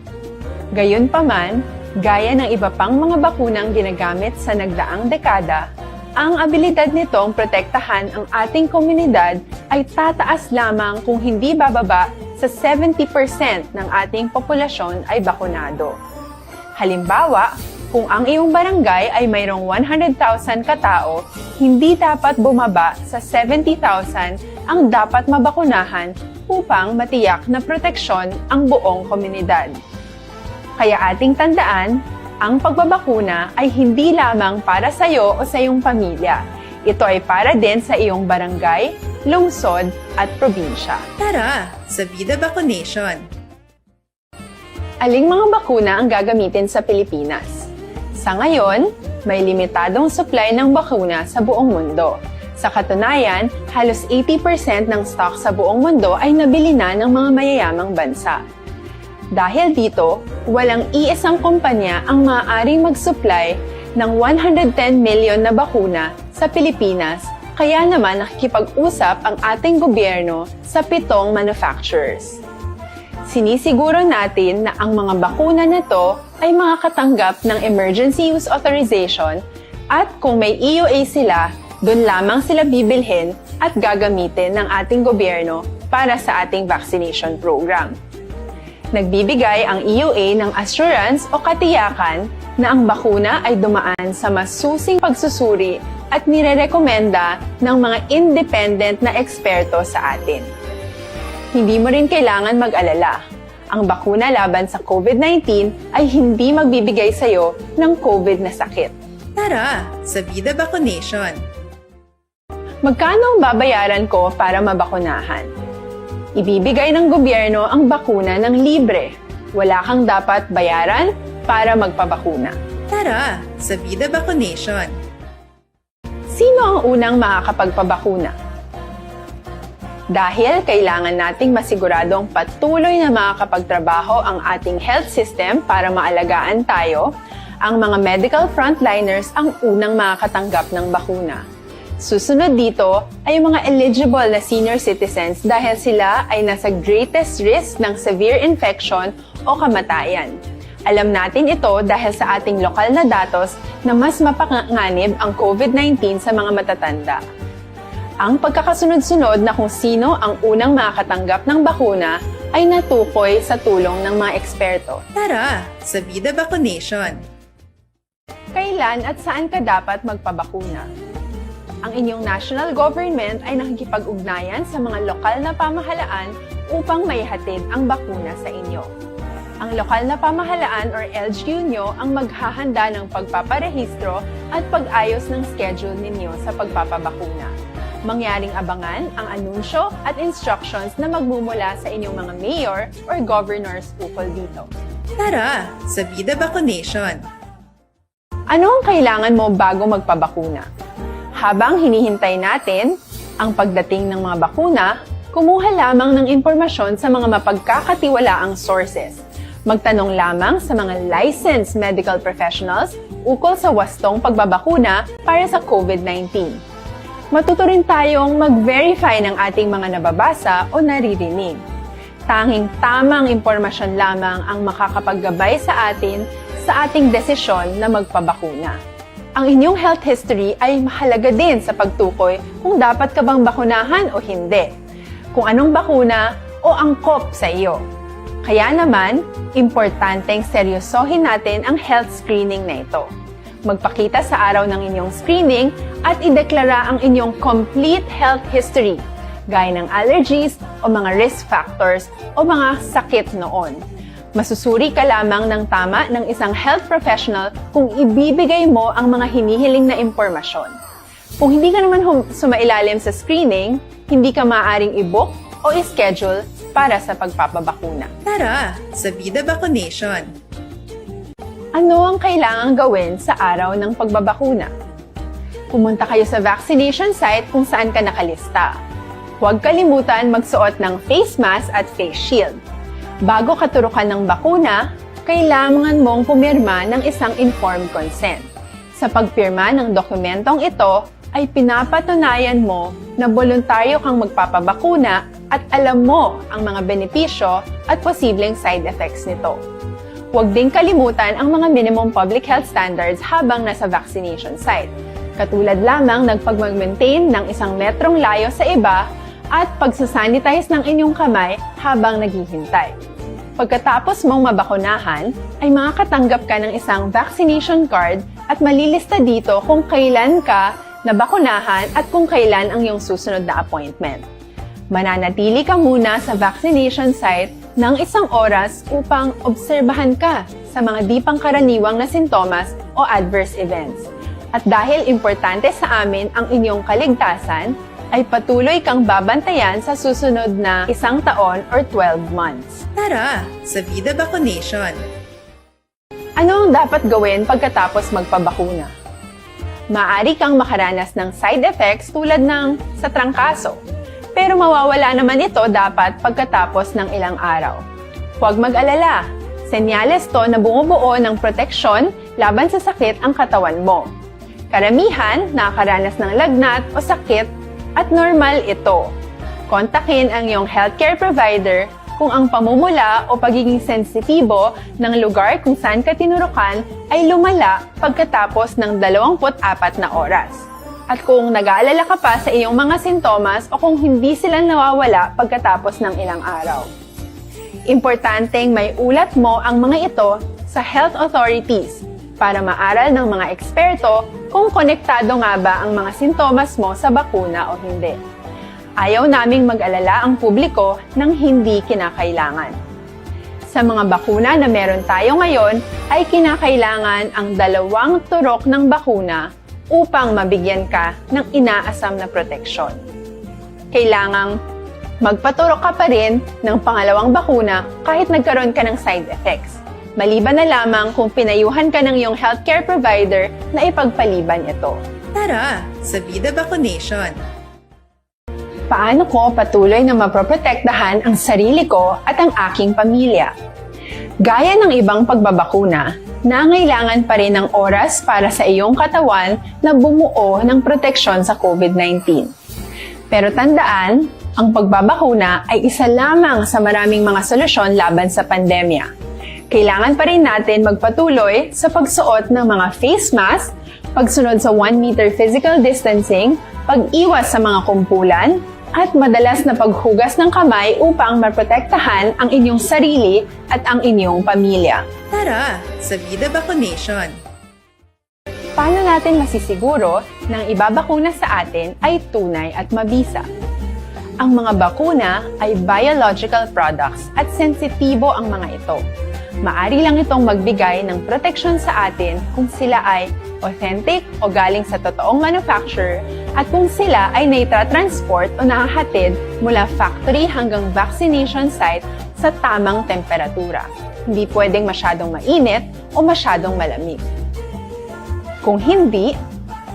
Speaker 8: Gayunpaman, gaya ng iba pang mga bakunang ginagamit sa nagdaang dekada, ang abilidad nitong protektahan ang ating komunidad ay tataas lamang kung hindi bababa sa 70% ng ating populasyon ay bakunado. Halimbawa, kung ang iyong barangay ay mayroong 100,000 katao, hindi dapat bumaba sa 70,000 ang dapat mabakunahan upang matiyak na proteksyon ang buong komunidad. Kaya ating tandaan, ang pagbabakuna ay hindi lamang para sa iyo o sa iyong pamilya. Ito ay para din sa iyong barangay, lungsod at probinsya.
Speaker 9: Tara, sa Vida Vaccination!
Speaker 8: Aling mga bakuna ang gagamitin sa Pilipinas? Sa ngayon, may limitadong supply ng bakuna sa buong mundo. Sa katunayan, halos 80% ng stock sa buong mundo ay nabili na ng mga mayayamang bansa. Dahil dito, walang iisang kumpanya ang maaaring mag-supply ng 110 million na bakuna sa Pilipinas, kaya naman nakikipag-usap ang ating gobyerno sa 7 manufacturers. Sinisiguro natin na ang mga bakuna na to ay makakatanggap ng Emergency Use Authorization at kung may EUA sila, doon lamang sila bibilhin at gagamitin ng ating gobyerno para sa ating vaccination program. Nagbibigay ang EUA ng assurance o katiyakan na ang bakuna ay dumaan sa masusing pagsusuri at nirerekomenda ng mga independent na eksperto sa atin. Hindi mo rin kailangan mag-alala. Ang bakuna laban sa COVID-19 ay hindi magbibigay sa'yo ng COVID na sakit.
Speaker 9: Tara, sa Vida Vaccination!
Speaker 8: Magkano ang babayaran ko para mabakunahan? Ibibigay ng gobyerno ang bakuna ng libre. Wala kang dapat bayaran para magpabakuna.
Speaker 9: Tara, sa Vida Vaccination!
Speaker 8: Sino ang unang makakapagpabakuna? Dahil kailangan nating masiguradong patuloy na makakapagtrabaho ang ating health system para maalagaan tayo, ang mga medical frontliners ang unang makakatanggap ng bakuna. Susunod dito ay yung mga eligible na senior citizens dahil sila ay nasa greatest risk ng severe infection o kamatayan. Alam natin ito dahil sa ating lokal na datos na mas mapanganib ang COVID-19 sa mga matatanda. Ang pagkakasunod-sunod na kung sino ang unang makakatanggap ng bakuna ay natukoy sa tulong ng mga eksperto.
Speaker 9: Tara, sa Vida Vaccination!
Speaker 8: Kailan at saan ka dapat magpabakuna? Ang inyong national government ay nakikipag-ugnayan sa mga lokal na pamahalaan upang maihatid ang bakuna sa inyo. Ang lokal na pamahalaan or LGU nyo ang maghahanda ng pagpaparehistro at pag-ayos ng schedule ninyo sa pagpapabakuna. Mangyaring abangan ang anunsyo at instructions na magmumula sa inyong mga mayor or governors ukol dito.
Speaker 9: Tara, sa Vida Vaccination!
Speaker 8: Ano ang kailangan mo bago magpabakuna? Habang hinihintay natin ang pagdating ng mga bakuna, kumuha lamang ng impormasyon sa mga mapagkakatiwalaang sources. Magtanong lamang sa mga licensed medical professionals ukol sa wastong pagbabakuna para sa COVID-19. Matuto rin tayong mag-verify ng ating mga nababasa o naririnig. Tanging tamang impormasyon lamang ang makakapaggabay sa atin sa ating desisyon na magpabakuna. Ang inyong health history ay mahalaga din sa pagtukoy kung dapat ka bang bakunahan o hindi, kung anong bakuna o angkop sa iyo. Kaya naman, importanteng seryosohin natin ang health screening na ito. Magpakita sa araw ng inyong screening at ideklara ang inyong complete health history, gaya ng allergies o mga risk factors o mga sakit noon. Masusuri ka lamang ng tama ng isang health professional kung ibibigay mo ang mga hinihiling na impormasyon. Kung hindi ka naman sumailalim sa screening, hindi ka maaaring i-book o i-schedule para sa pagpapabakuna.
Speaker 9: Tara, sa Vida Vaccination!
Speaker 8: Ano ang kailangang gawin sa araw ng pagbabakuna? Pumunta kayo sa vaccination site kung saan ka nakalista. Huwag kalimutan magsuot ng face mask at face shield. Bago katurukan ng bakuna, kailangan mong pumirma ng isang informed consent. Sa pagpirma ng dokumentong ito, ay pinapatunayan mo na voluntaryo kang magpapabakuna at alam mo ang mga benepisyo at posibleng side effects nito. Huwag din kalimutan ang mga minimum public health standards habang nasa vaccination site. Katulad lamang ng pag-maintain ng 1 metrong layo sa iba at pagsasanitize ng inyong kamay habang naghihintay. Pagkatapos mong mabakunahan, ay makakatanggap ka ng isang vaccination card at malilista dito kung kailan ka nabakunahan at kung kailan ang iyong susunod na appointment. Mananatili ka muna sa vaccination site ng 1 oras upang obserbahan ka sa mga di pangkaraniwang na sintomas o adverse events. At dahil importante sa amin ang inyong kaligtasan, ay patuloy kang babantayan sa susunod na 1 taon or 12 months.
Speaker 9: Tara, sa Vida Vaccination!
Speaker 8: Ano ang dapat gawin pagkatapos magpabakuna? Maaari kang makaranas ng side effects tulad ng sa trangkaso. Pero mawawala naman ito dapat pagkatapos ng ilang araw. Huwag mag-alala. Senyales to na bumubuo ng proteksyon laban sa sakit ang katawan mo. Karamihan nakakaranas ng lagnat o sakit at normal ito. Kontakin ang iyong healthcare provider kung ang pamumula o pagiging sensitibo ng lugar kung saan ka tinurukan ay lumala pagkatapos ng 24 na oras. At kung nag-aalala ka pa sa iyong mga sintomas o kung hindi sila nawawala pagkatapos ng ilang araw. Importanteng may ulat mo ang mga ito sa health authorities para maaral ng mga eksperto kung konektado nga ba ang mga sintomas mo sa bakuna o hindi. Ayaw naming mag-alala ang publiko ng hindi kinakailangan. Sa mga bakuna na meron tayo ngayon, ay kinakailangan ang 2 turok ng bakuna upang mabigyan ka ng inaasam na proteksyon. Kailangang magpaturok ka pa rin ng pangalawang bakuna kahit nagkaroon ka ng side effects. Maliban na lamang kung pinayuhan ka ng iyong healthcare provider na ipagpaliban ito.
Speaker 9: Tara sa Vida Vacunation!
Speaker 8: Paano ko patuloy na maproprotektahan ang sarili ko at ang aking pamilya? Gaya ng ibang pagbabakuna, nangailangan pa rin ng oras para sa iyong katawan na bumuo ng proteksyon sa COVID-19. Pero tandaan, ang pagbabakuna ay isa lamang sa maraming mga solusyon laban sa pandemya. Kailangan pa rin natin magpatuloy sa pagsuot ng mga face mask, pagsunod sa 1 meter physical distancing, pag-iwas sa mga kumpulan, at madalas na paghugas ng kamay upang maprotektahan ang inyong sarili at ang inyong pamilya.
Speaker 9: Tara sa Vida Vacunation!
Speaker 8: Paano natin masisiguro na ang ibabakuna sa atin ay tunay at mabisa? Ang mga bakuna ay biological products at sensitibo ang mga ito. Maari lang itong magbigay ng proteksyon sa atin kung sila ay authentic o galing sa totoong manufacturer at kung sila ay naitra-transport o nahahatid mula factory hanggang vaccination site sa tamang temperatura. Hindi pwedeng masyadong mainit o masyadong malamig. Kung hindi,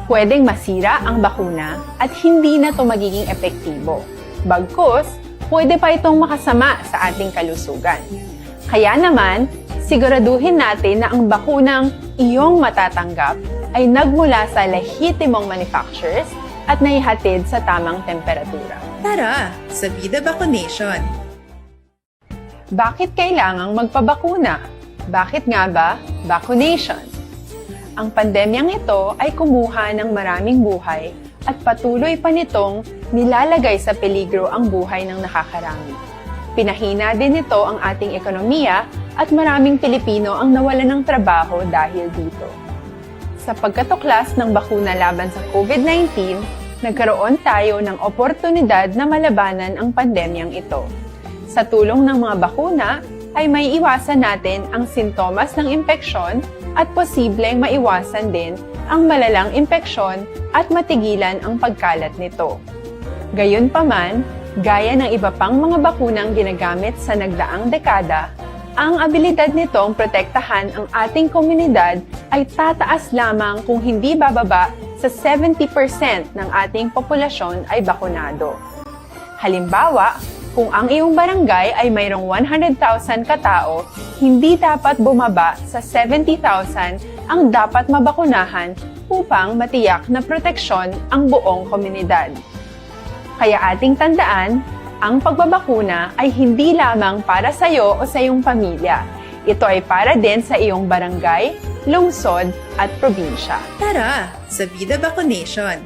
Speaker 8: pwedeng masira ang bakuna at hindi na ito magiging epektibo. Bagkus, pwede pa itong makasama sa ating kalusugan. Kaya naman, siguraduhin natin na ang bakunang iyong matatanggap ay nagmula sa lehitimong manufacturers at naihatid sa tamang temperatura.
Speaker 9: Tara sa Vida Vacunation!
Speaker 8: Bakit kailangang magpabakuna? Bakit nga ba vacunation? Ang pandemyang ito ay kumuha ng maraming buhay at patuloy pa nitong nilalagay sa peligro ang buhay ng nakakarami. Pinahina din nito ang ating ekonomiya at maraming Pilipino ang nawalan ng trabaho dahil dito. Sa pagkatuklas ng bakuna laban sa COVID-19, nagkaroon tayo ng oportunidad na malabanan ang pandemyang ito. Sa tulong ng mga bakuna, ay may iwasan natin ang sintomas ng impeksyon at posibleng maiwasan din ang malalang impeksyon at matigilan ang pagkalat nito. Gayunpaman, gaya ng iba pang mga bakunang ginagamit sa nagdaang dekada, ang abilidad nitong protektahan ang ating komunidad ay tataas lamang kung hindi bababa sa 70% ng ating populasyon ay bakunado. Halimbawa, kung ang iyong barangay ay mayroong 100,000 katao, hindi dapat bumaba sa 70,000 ang dapat mabakunahan upang matiyak na proteksyon ang buong komunidad. Kaya ating tandaan, ang pagbabakuna ay hindi lamang para sa iyo o sa iyong pamilya. Ito ay para din sa iyong barangay, lungsod at probinsya.
Speaker 9: Tara sa Vida Vacunation!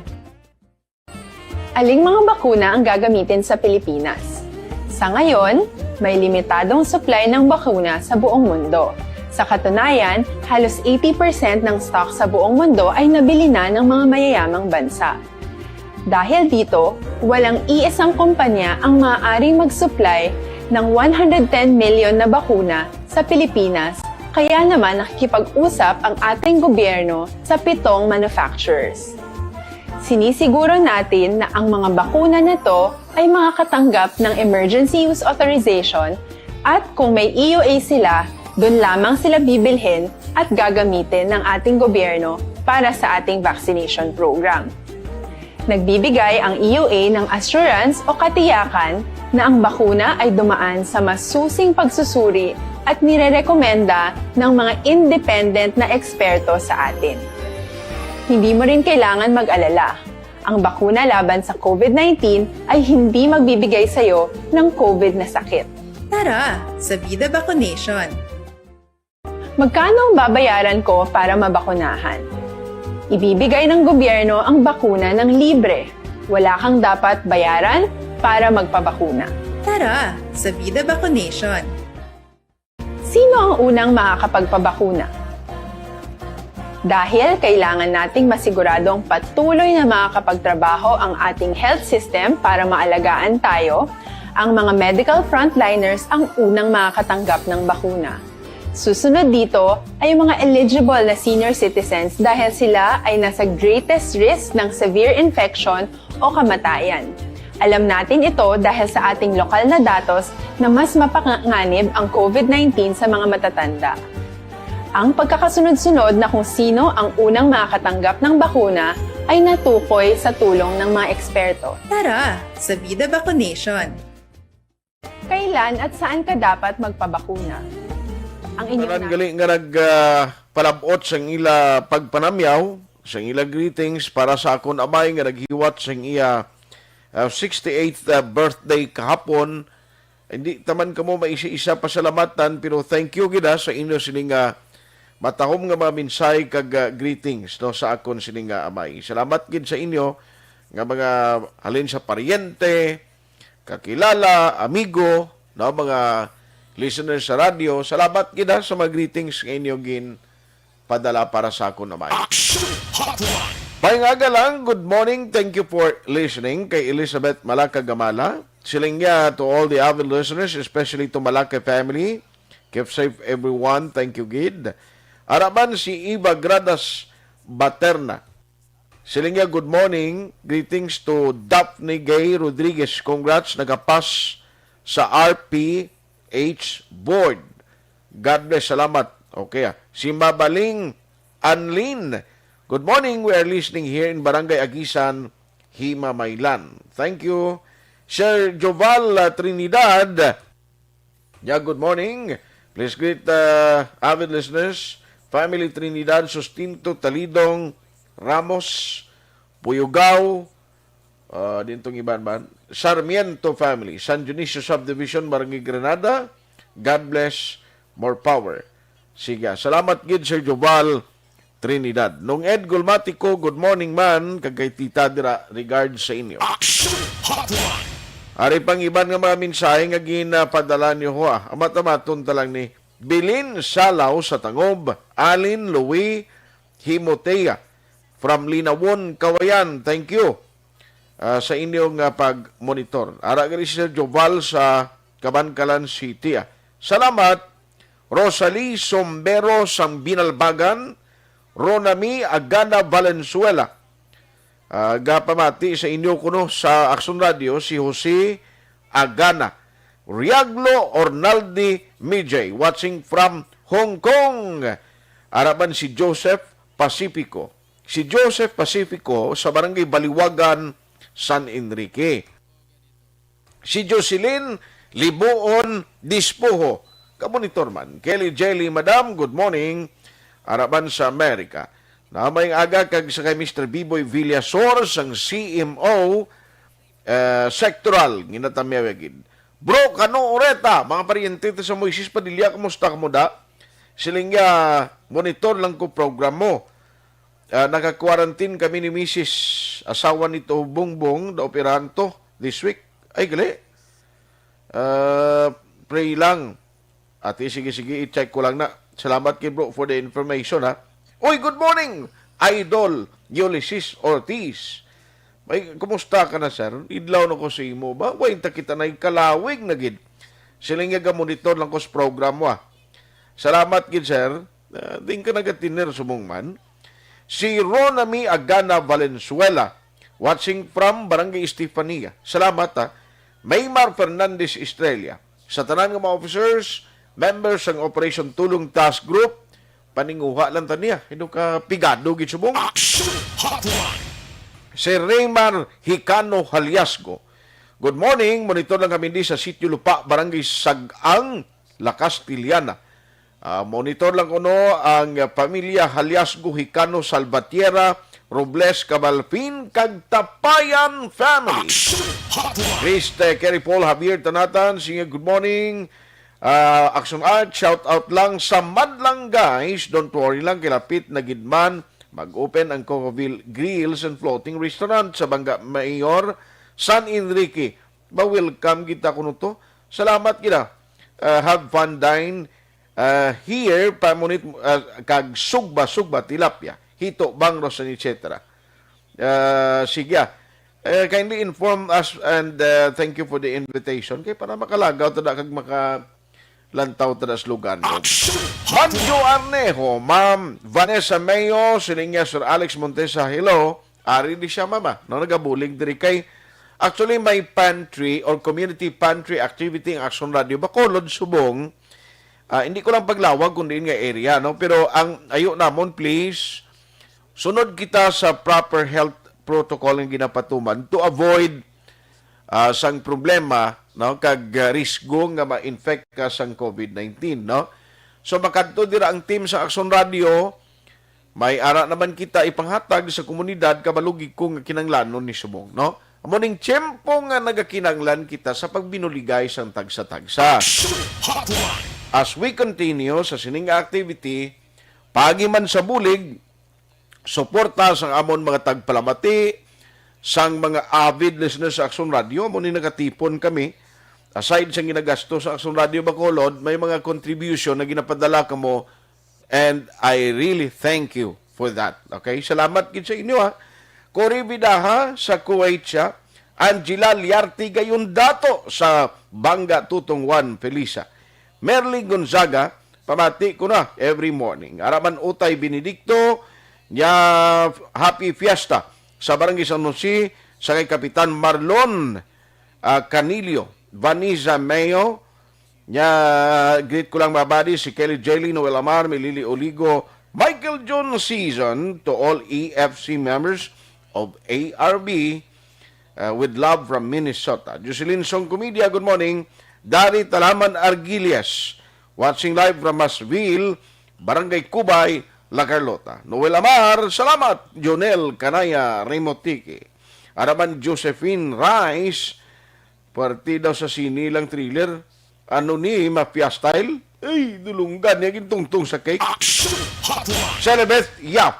Speaker 8: Aling mga bakuna ang gagamitin sa Pilipinas? Sa ngayon, may limitadong supply ng bakuna sa buong mundo. Sa katunayan, halos 80% ng stock sa buong mundo ay nabili na ng mga mayayamang bansa. Dahil dito, walang iisang kumpanya ang maaaring mag-supply ng 110 million na bakuna sa Pilipinas, kaya naman nakikipag-usap ang ating gobyerno sa 7 manufacturers. Sinisiguro natin na ang mga bakuna na ito ay makakatanggap ng Emergency Use Authorization at kung may EUA sila, doon lamang sila bibilhin at gagamitin ng ating gobyerno para sa ating vaccination program. Nagbibigay ang EUA ng assurance o katiyakan na ang bakuna ay dumaan sa masusing pagsusuri at nirerekomenda ng mga independent na eksperto sa atin. Hindi mo rin kailangan mag-alala. Ang bakuna laban sa COVID-19 ay hindi magbibigay sa'yo ng COVID na sakit.
Speaker 9: Tara sa Vida Vaccination.
Speaker 8: Magkano ang babayaran ko para mabakunahan? Ibibigay ng gobyerno ang bakuna ng libre. Wala kang dapat bayaran para magpabakuna.
Speaker 9: Tara sa Vida Vaccination.
Speaker 8: Sino ang unang makakapagpabakuna? Dahil kailangan nating masiguradong patuloy na makakapagtrabaho ang ating health system para maalagaan tayo, ang mga medical frontliners ang unang makakatanggap ng bakuna. Susunod dito ay yung mga eligible na senior citizens dahil sila ay nasa greatest risk ng severe infection o kamatayan. Alam natin ito dahil sa ating lokal na datos na mas mapanganib ang COVID-19 sa mga matatanda. Ang pagkakasunod-sunod na kung sino ang unang makakatanggap ng bakuna ay natukoy sa tulong ng mga eksperto.
Speaker 9: Tara sa Vida Vaccination.
Speaker 8: Kailan at saan ka dapat magpabakuna? Ang inyong
Speaker 3: Tanan gali nga nagpalabot sa ila pagpanamyaw, sa ila greetings para sa akon amay nga naghiwat sa iya 68th birthday kahapon. Hindi taman kamo maisa-isa pasalamatan pero thank you gida sa inyo sining matahom nga mga minsay kag greetings no sa akon sining amay. Salamat gid sa inyo nga mga halin sa paryente, kakilala, amigo, no mga listeners sa radio. Salamat gid sa mga greetings nga inyo gin padala para sa akon amay. Pahingaga lang, good morning. Thank you for listening kay Elizabeth Malaka Gamala. Silingya to all the avid listeners, especially to Malaka family. Keep safe everyone. Thank you, Gid. Araban si Iba Gradas Baterna. Silingya, good morning. Greetings to Daphne Gay Rodriguez. Congrats, nagapas sa RPH board. God bless, salamat. Okay. Si Mabaling Anlin. Good morning. We are listening here in Barangay Agisan, Hima, Maylan. Thank you. Sir Joval Trinidad. Yeah, good morning. Please greet avid listeners. Family Trinidad, Sustinto, Talidong, Ramos, Puyugaw, dintong iban-ban. Sarmiento family, San Dionisio Subdivision, Barangay Granada. God bless, more power. Sige, salamat gid Sir Joval Trinidad. Nung Ed Gulmatico, good morning man, kagay tita dira, regards sa inyo. Ari pang iban nga mga mensahe nga ginapadala niyo ho. Amat-amaton talang ni Bilin Salaw sa Tangob, Alin Louie Himotea from Linawon, Kawayan. Thank you sa inyong pag-monitor. Ara gani si Sir Joval sa Cabancalan City. Salamat. Rosalie Sombero sang Binalbagan, Ronami Agana Valenzuela. Gapamati sa inyo kuno sa Action Radio si Jose Agana. Riaglo Ornaldi Mijay watching from Hong Kong. Araban si Joseph Pacifico. Si Joseph Pacifico sa Barangay Baliwagan, San Enrique. Si Jocelyn Libuon Dispuho. Kamonitor man. Kelly Jelly, Madam, good morning. Araban sa Amerika. Namayang aga kag sa kay Mr. Biboy Villasor sang CMO sectoral ginatamyawagid. Bro, kano oreta mga paryente sa Moises Padilla, kumusta ka mo da? Silingya monitor lang ko program mo. Naka-quarantine kami ni Mrs. asawa nito Bongbong da operahan to this week. Ay gali. Pray lang. At sige, i-check ko lang na. Salamat kay bro for the information ha. Uy, good morning, Idol Ulysses Ortiz. May, kumusta ka na, sir? Idlaw na ko sa imo ba? Wain ta kita na kalawig na gid. Siling nga monitor lang ko sa program mo. Salamat gid, sir. Din ka nagatiner sumong man. Si Ronami Agana Valenzuela, watching from Barangay Estefania. Salamat ha. Maymar Fernandez Estrella. Sa tanan nga mga officers, members ng Operation Tulong Task Group, paninguha lang taniya. Ino ka pigado gitsubong.
Speaker 2: Action Hotline.
Speaker 3: Si Raymar Hicano Haliasgo. Good morning, monitor lang kami di sa Sitio Lupa, Barangay Sagang, La Castillana. Monitor lang kuno ang pamilya Haliasgo Hicano Salvatierra, Robles Cabalpin, kag Tapayan family.
Speaker 2: Action Hotline.
Speaker 3: Kriste, Kerry Paul, Javier Tanatan, sige good morning. Action Art, shout out lang sa madlang guys. Don't worry lang, kilapit na gidman. Mag-open ang Cocoville Grills and Floating Restaurant sa Banga Mayor, San Enrique. Ba-welcome kita kuno to. Salamat kita. Have fun dine here, pamunit kag sugba tilapia, hito, bangros, and etc. Sige, kindly inform us and thank you for the invitation kay para makalagaw tada kag makalantaw tada sa lugar. Manjo Arnejo, Ma'am Vanessa Mayo, sininya Sir Alex Montesa, hello. Ari di siya mama, no, nagabulig diri kay actually may pantry or community pantry activity ang Action Radio Bacolod, Subong. Hindi ko lang paglawag kundi nga area, no? Pero ang ayo namon, please, sunod kita sa proper health protocol ng ginapatuman to avoid sang problema, no? Kag risgo nga ma-infect ka sang COVID-19, no? So makadto dira ang team sa Action Radio, may ara naman kita ipanghatag sa komunidad kabalugi kung kinanglanon ni Subong, no? Amuning tiyempo nga nagakinanglan kita sa pagbinuligay sang tagsa-tagsa. As we continue sa sining activity, pagi man sa bulig, suporta sang amon mga tagpalamati, sang mga avid listeners sa Action Radio, muna nakatipon kami. Aside sa ginagasto sa Action Radio Bacolod, may mga contribution na ginapadala ka mo, and I really thank you for that. Okay? Salamat gid sa inyo, ha. Cory Bidaha sa Kuwait siya, Angela Liarti gayon dato sa Banga Tutong 1 Felisa. Merly Gonzaga, pamati ko na every morning. Araman Utay Benedicto, niya Happy Fiesta sa Barangay San Jose, sa kay Kapitan Marlon Canilio, Vanessa Mayo, niya greet ko lang mabadi si Kelly Jelly, Noel Amar, Milili Oligo, Michael John Season, to all EFC members of ARB, with love from Minnesota. Jocelyn Song Comedia, good morning. Dari Talaman Argilias, watching live from Masville, Barangay Kubay, La Carlota. Noel Amar, salamat. Jonel Canaya Remotiki. Araman Josephine Rice, partidaw sa sinilang thriller. Ano ni Mafia Style? Ay, dulunggan. Yagin tungtung sa cake. Celebeth Yap.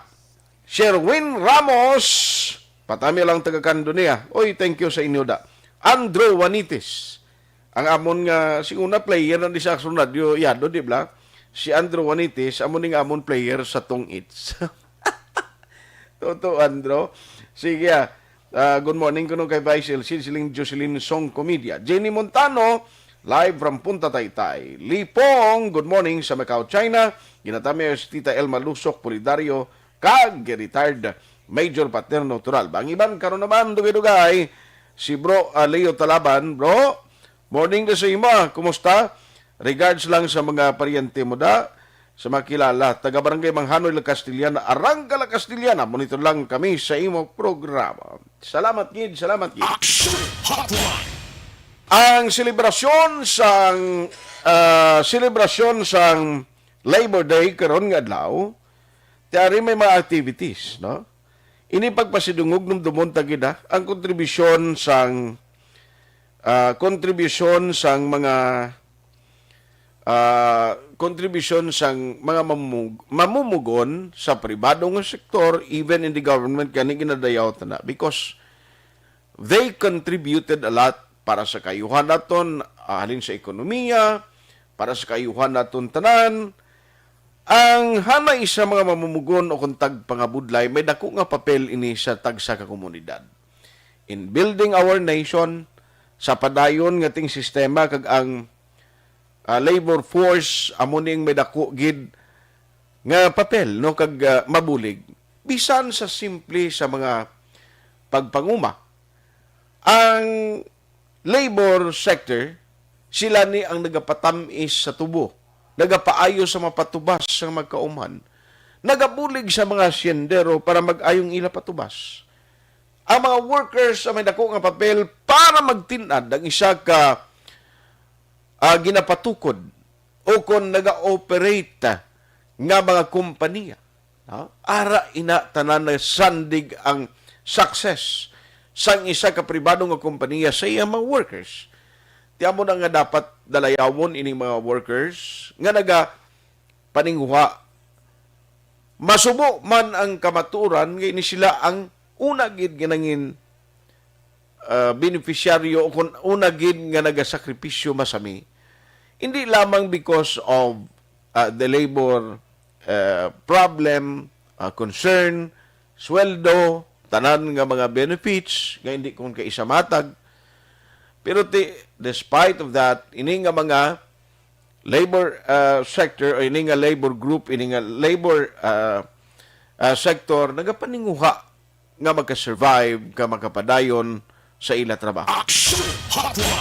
Speaker 3: Sherwin Ramos. Patami lang taga-kando niya. Oy, thank you sa inyo da. Andrew Juanitis. Ang amon nga, si una player na di sa Action Radio, yado, di ba? Si Andrew Juanitis, amon nga amon player sa Tong Eats. Toto, Andrew. Sige, good morning ko kay Vice LC, siling Jocelyn Song Comedia. Jenny Montano, live from Punta Taytay. Lipong, good morning sa Macau, China. Ginatami si Tita Elma Lusok, Polidario, kag retired Major Paterno Tural. Bang iban, karon naman, dugay-dugay, si Bro Leo Talaban. Bro, morning na sa ima, kumusta? Regards lang sa mga paryente mo da, sa makilala, taga-barangay Manghanoy La Castillana, Arangka La Castillana, monitor lang kami sa imo programa. Salamat, Kid, salamat, Kid. Ang selebrasyon sang Labor Day karon nga adlaw, tiyari may mga activities, no? Ini pagpasidungog ng dumon tagida ang kontribusyon sang mga mamumugon sa pribadong sektor, even in the government, kani ginadayaw na because they contributed a lot para sa kayuhan naton, halin sa ekonomiya, para sa kayuhan naton tanan. Ang hanay sa mga mamumugon o kung tagpangabudlay, may dako nga papel ini sa tagsa ka komunidad. In building our nation, sa padayon nga ting sistema, kag ang labor force, amuning may dako gid nga papel, no, kag mabulig. Bisan sa simple sa mga pagpanguma. Ang labor sector, sila ni ang nagapatamis sa tubo nagapaayo sa mapatubas sa magkauman, nagabulig sa mga siyendero para mag-ayong ila patubas. Ang mga workers sa may dako nga papel para magtinad ang isa ka ginapatukod o kung naga-operate nga mga kompanya. Ara ina tanan na sandig ang success sang isa ka pribado nga kompanya sa iyang mga workers. Tiamo na nga dapat dalayawon ining mga workers nga naga paningwa. Masubo man ang kamaturan nga ini sila ang una gid ginangin beneficiaryo o kung una gid nga nagasakripisyo masami. Hindi lamang because of the labor problem, concern, sweldo, tanan nga mga benefits, nga hindi kung kaisa matag. Pero despite of that, ini nga mga labor sector o ini nga labor group, ini nga labor sector, nagapaninguha nga magka-survive, ka makapadayon sa ila trabaho.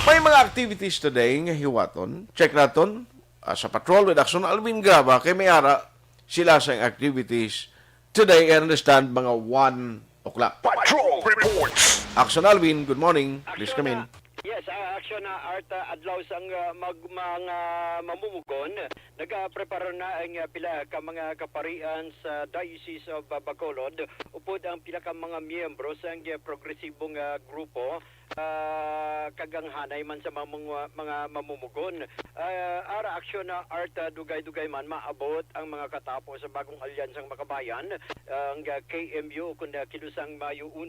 Speaker 3: May mga activities today nga hiwaton. Check naton sa Patrol with Action Alvin Graba kay may ara sila sa activities today. I understand mga 1 o'clock.
Speaker 2: Patrol Reports.
Speaker 3: Action Alvin, good morning. Please come in.
Speaker 10: Yes, action na art adlaw sang mga mamumugon nagaprepare na ang pila ka mga kaparian sa Diocese of Bacolod upod ang pila ka mga miyembro sang progresibong grupo kaganghanay man sa mga mamumugon. Ara action na art dugay-dugay man maabot ang mga katapo sa bagong alyansang makabayan ang KMU kun kilusang Mayo 1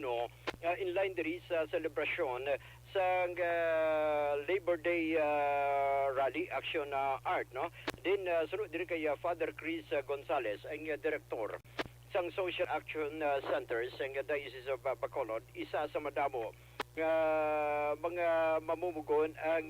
Speaker 10: in line diri sa selebrasyon sa Labor Day rally action art no din sunod diri kay Father Chris Gonzales ang direktor sang Social Action Center sa Diocese of Bacolod. Isa sa madamo mga mamumugon ang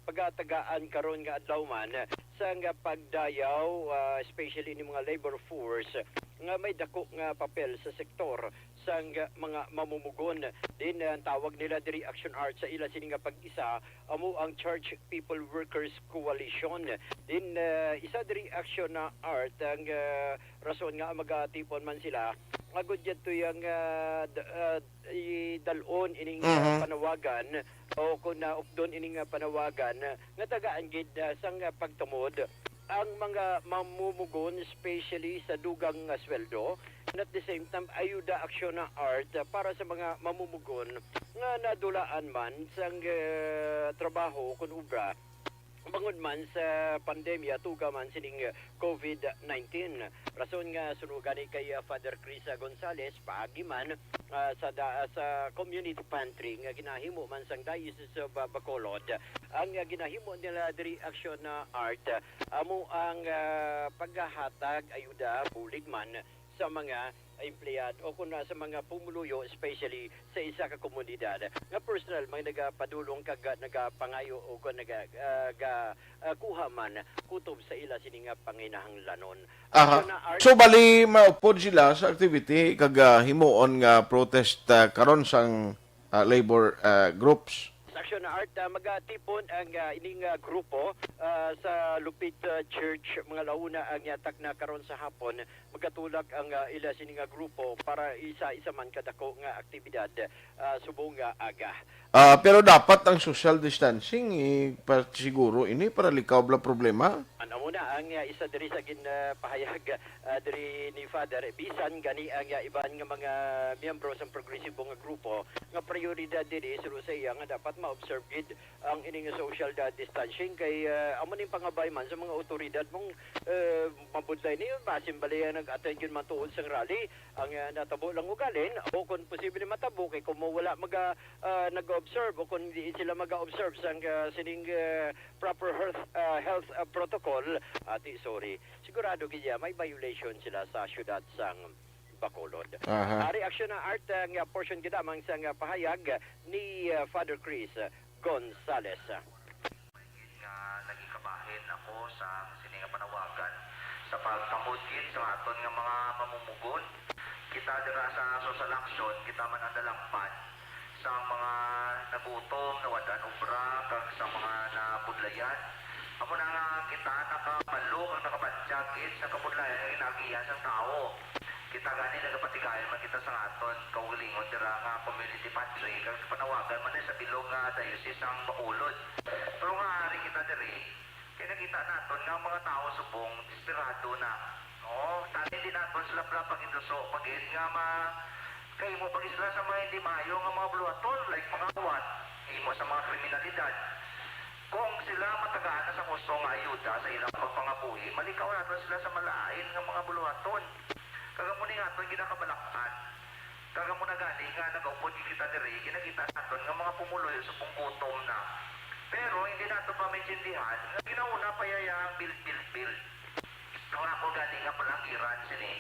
Speaker 10: pagatagaan karon nga adlaw man sa pagdayaw especially ni mga labor force nga may dako nga papel sa sektor sang mga mamumugon. Din ang tawag nila diri action art sa ila sini nga pag-isa amo ang Church People Workers Coalition. Din isa diri action na art ang rason nga magatipon man sila agud to yung dalon ining panawagan o kung naupdon ining panawagan nga tagaan gid sang pagtumod ang mga mamumugon especially sa dugang sweldo and at the same time ayuda aksyon na art para sa mga mamumugon nga nadulaan man sang trabaho kun ubra bangod man sa pandemya tuga man sining COVID-19. Rason nga sunugan kay Father Chris Gonzales paagi man sa community pantry nga ginahimo man sang Diocese of Bacolod. Ang ginahimo nila diri action na art amo ang paghahatag ayuda bulig man sa mga empleyado o kung sa mga pumuluyo especially sa isa ka komunidad nga personal may nagapadulong kag nagapangayo o kung kuha man kutob sa ila sining panginahanglanon.
Speaker 3: So bali maupod sila sa activity kag himuon nga protest karon sang labor groups.
Speaker 10: Action na art magatipon ang ining grupo sa Lupit Church mga launa ang yatak na karon sa hapon magatulak ang ila sining grupo para isa-isa man kadako nga aktibidad subong aga.
Speaker 3: Pero dapat ang social distancing siguro ini para likaw bla problema.
Speaker 10: Ano muna ang isa diri sa ginpahayag diri ni Father bisan gani ang iban nga mga miyembro sa progresibong grupo nga prioridad diri sa iya nga dapat ma-observe gid ang ining social distancing kay amo ning pangabay man sa mga otoridad mong mabudlay ni masim balaya nag-attend yun man tuod sang rally ang natabo lang ugalin o kung posible matabo kay kung wala nag-observe o kung hindi sila mag-observe sang sining proper health protocol sigurado kaya may violation sila sa syudad sang Bacolod. Reaksyon na art nga portion kita mang sang pahayag ni Father Chris Gonzales.
Speaker 11: Naging kabahin ako sa sininga panawagan sa pagkamudgid sa aton nga mga mamumugon. Kita dira sa social action, kita man andalampan sa mga nagutom, nawadan obra, kag sa mga nabudlayan. Amo na nga kita nakabalok ang nakapadyagit sa kapunlayan ng inagihan sa tao. Kita gani nagapatigayan man kita sa aton kaugalingon dira nga community pantry kag panawagan man sa bilog nga diocese ang Bacolod. Pero nga ari kita diri kaya nakita naton nga mga tao subong desperado na. No, tani din naton sila pag-induso pagit nga kay mo pag isla sa mga hindi maayo nga mga buluhaton like mga awat, imo sa mga kriminalidad. Kung sila matagaan na sa gusto nga ayuda sa ilang pagpangabuhi, malikaw naton sila sa malain nga mga buluhaton. Kagamuni nga ito ginakabalaktan. Kagamuna gani nga nag-upod kita diri, ginakita natin nga mga pumuloy sa pungkutom na. Pero hindi nato pa maintindihan nga ginauna pa yayang build. Kung ako gani nga palangiran sini.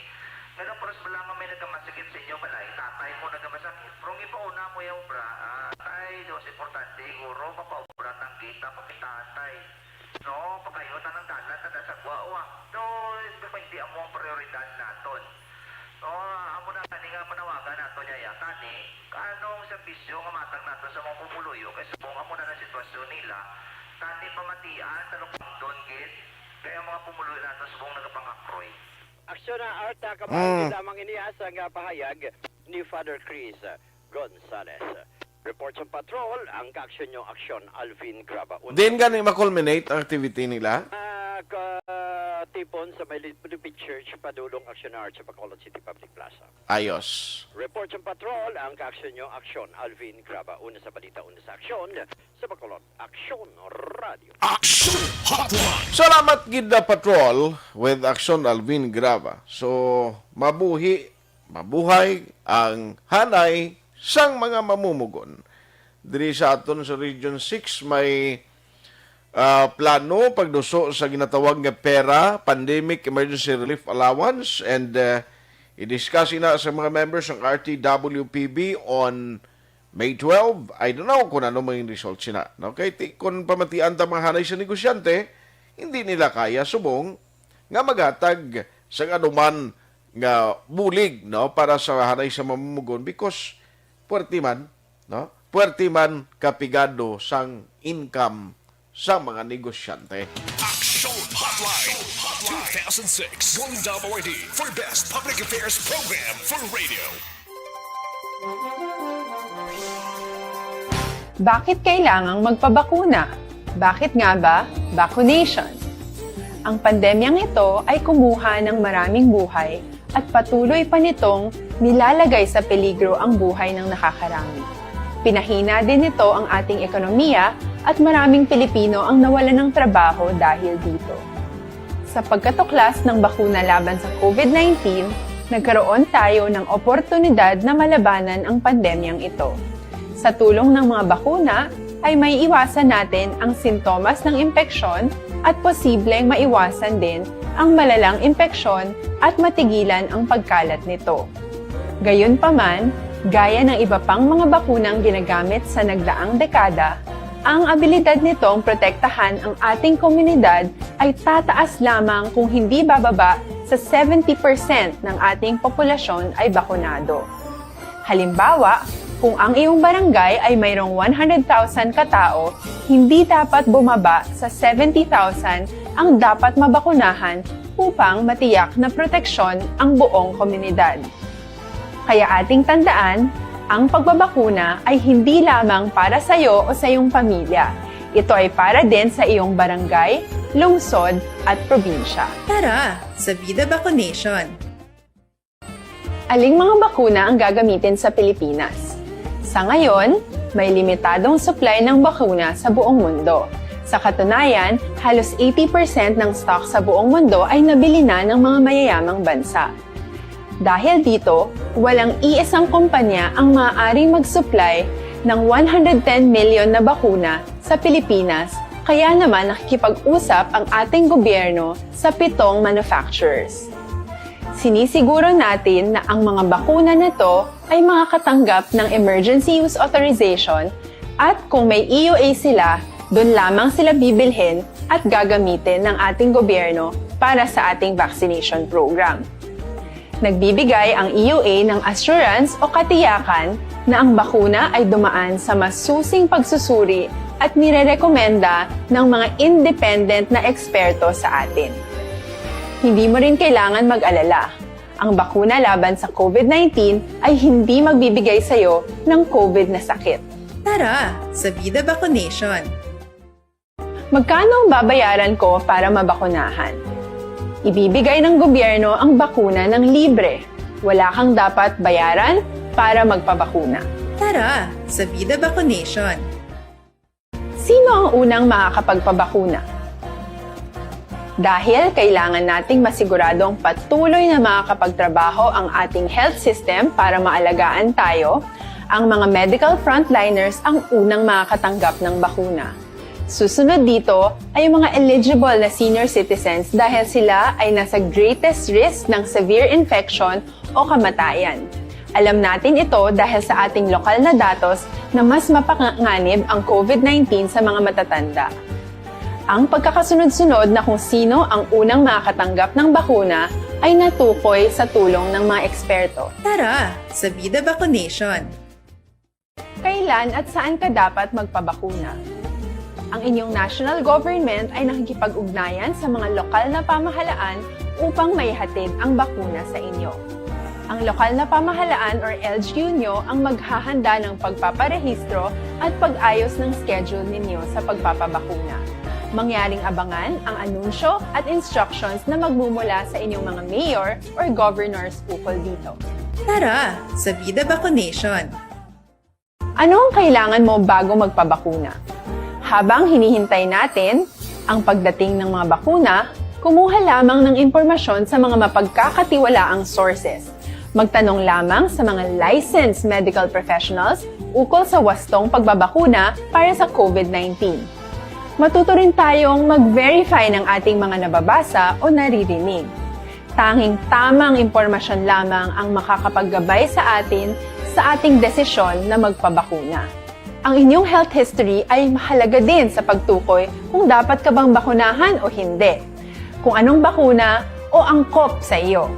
Speaker 11: Nga naparas ba lang may nagkamasakit sa inyo balay, tatay mo nagkamasakit. Pero ipauna mo yung obra, ay, Diyos, importante, guro, mapaobra ng kita, pakitatay. No, pagkayo na ng dalan na nasa guawa. No, hindi mo ang prioridad naton. No, amo na kani nga manawagan nato niya kani kanong serbisyo nga matag nato sa mga pumuluyo kasi kung amo na na sitwasyon nila tani pamatian talupang don gid kaya mga pumuluyo nato subong nagapangakroy.
Speaker 10: Aksyon na Arta kapag lamang iniasa nga pahayag ni Father Chris Gonzales. Report sa patrol, ang kaaksyon nyo aksyon, Alvin Graba.
Speaker 3: Din gani makulminate ang activity nila?
Speaker 10: Tipon sa may Lipid Church, padulong aksyonar sa Bacolod City Public Plaza.
Speaker 3: Ayos.
Speaker 10: Report sa patrol, ang kaaksyon nyo aksyon, Alvin Graba. Una sa balita, una sa aksyon, sa Bacolod, Aksyon Radio.
Speaker 2: Action Hotline!
Speaker 3: Salamat gid na patrol with Action Alvin Graba. So, mabuhay ang hanay sang mga mamumugon. Diri sa aton sa Region 6 may plano pagduso sa ginatawag nga PERA, Pandemic Emergency Relief Allowance, and i-discuss na sa mga members ng RTWPB on May 12. I don't know kung ano mga results sina. Okay? Kung pamatian ta mga hanay sa negosyante, hindi nila kaya subong nga magatag sa anuman nga bulig no para sa hanay sa mamumugon because puwerte man, no? Puwerte man kapigado sang income sa mga negosyante.
Speaker 2: Action Hotline 2006 Golden Dome Award for Best Public Affairs Program for Radio.
Speaker 8: Bakit kailangang magpabakuna? Bakit nga ba? Vaccination. Ang pandemyang ito ay kumuha ng maraming buhay at patuloy pa nitong nilalagay sa peligro ang buhay ng nakakarami. Pinahina din nito ang ating ekonomiya at maraming Pilipino ang nawalan ng trabaho dahil dito. Sa pagkatuklas ng bakuna laban sa COVID-19, nagkaroon tayo ng oportunidad na malabanan ang pandemyang ito. Sa tulong ng mga bakuna, ay may iwasan natin ang sintomas ng impeksyon at posibleng maiwasan din ang malalang impeksyon at matigilan ang pagkalat nito. Gayunpaman, gaya ng iba pang mga bakunang ginagamit sa nagdaang dekada, ang abilidad nitong protektahan ang ating komunidad ay tataas lamang kung hindi bababa sa 70% ng ating populasyon ay bakunado. Halimbawa, kung ang iyong barangay ay mayroong 100,000 katao, hindi dapat bumaba sa 70,000 ang dapat mabakunahan upang matiyak na proteksyon ang buong komunidad. Kaya ating tandaan, ang pagbabakuna ay hindi lamang para sa iyo o sa iyong pamilya. Ito ay para din sa iyong barangay, lungsod at probinsya.
Speaker 9: Tara, sa Vida Vaccination!
Speaker 8: Aling mga bakuna ang gagamitin sa Pilipinas? Sa ngayon, may limitadong supply ng bakuna sa buong mundo. Sa katunayan, halos 80% ng stock sa buong mundo ay nabili na ng mga mayayamang bansa. Dahil dito, walang iisang kumpanya ang maaaring mag-supply ng 110 million na bakuna sa Pilipinas, kaya naman nakikipag-usap ang ating gobyerno sa 7 manufacturers. Sinisiguro natin na ang mga bakuna na ito ay makakatanggap ng Emergency Use Authorization at kung may EUA sila, doon lamang sila bibilhin at gagamitin ng ating gobyerno para sa ating vaccination program. Nagbibigay ang EUA ng assurance o katiyakan na ang bakuna ay dumaan sa masusing pagsusuri at nirerekomenda ng mga independent na eksperto sa atin. Hindi mo rin kailangan mag-alala. Ang bakuna laban sa COVID-19 ay hindi magbibigay sa'yo ng COVID na sakit.
Speaker 9: Tara, sa Vida Vaccination!
Speaker 8: Magkano ang babayaran ko para mabakunahan? Ibibigay ng gobyerno ang bakuna ng libre. Wala kang dapat bayaran para magpabakuna.
Speaker 9: Tara, sa Vida Vaccination!
Speaker 8: Sino ang unang makakapagpabakuna? Dahil kailangan nating masiguradong patuloy na makakapagtrabaho ang ating health system para maalagaan tayo, ang mga medical frontliners ang unang makakatanggap ng bakuna. Susunod dito ay yung mga eligible na senior citizens dahil sila ay nasa greatest risk ng severe infection o kamatayan. Alam natin ito dahil sa ating lokal na datos na mas mapanganib ang COVID-19 sa mga matatanda. Ang pagkakasunod-sunod na kung sino ang unang makakatanggap ng bakuna ay natukoy sa tulong ng mga eksperto.
Speaker 9: Tara, sa Vida Vaccination!
Speaker 8: Kailan at saan ka dapat magpabakuna? Ang inyong national government ay nakikipag-ugnayan sa mga lokal na pamahalaan upang maihatid ang bakuna sa inyo. Ang lokal na pamahalaan or LGU nyo ang maghahanda ng pagpaparehistro at pag-ayos ng schedule ninyo sa pagpapabakuna. Mangyaring abangan ang anunsyo at instructions na magmumula sa inyong mga mayor or governors ukol dito.
Speaker 9: Tara, sa Vida Vaccination!
Speaker 8: Ano ang kailangan mo bago magpabakuna? Habang hinihintay natin ang pagdating ng mga bakuna, kumuha lamang ng impormasyon sa mga mapagkakatiwalaang sources. Magtanong lamang sa mga licensed medical professionals ukol sa wastong pagbabakuna para sa COVID-19. Matuto rin tayong mag-verify ng ating mga nababasa o naririnig. Tanging tamang impormasyon lamang ang makakapaggabay sa atin sa ating desisyon na magpabakuna. Ang inyong health history ay mahalaga din sa pagtukoy kung dapat ka bang bakunahan o hindi, kung anong bakuna o angkop sa iyo.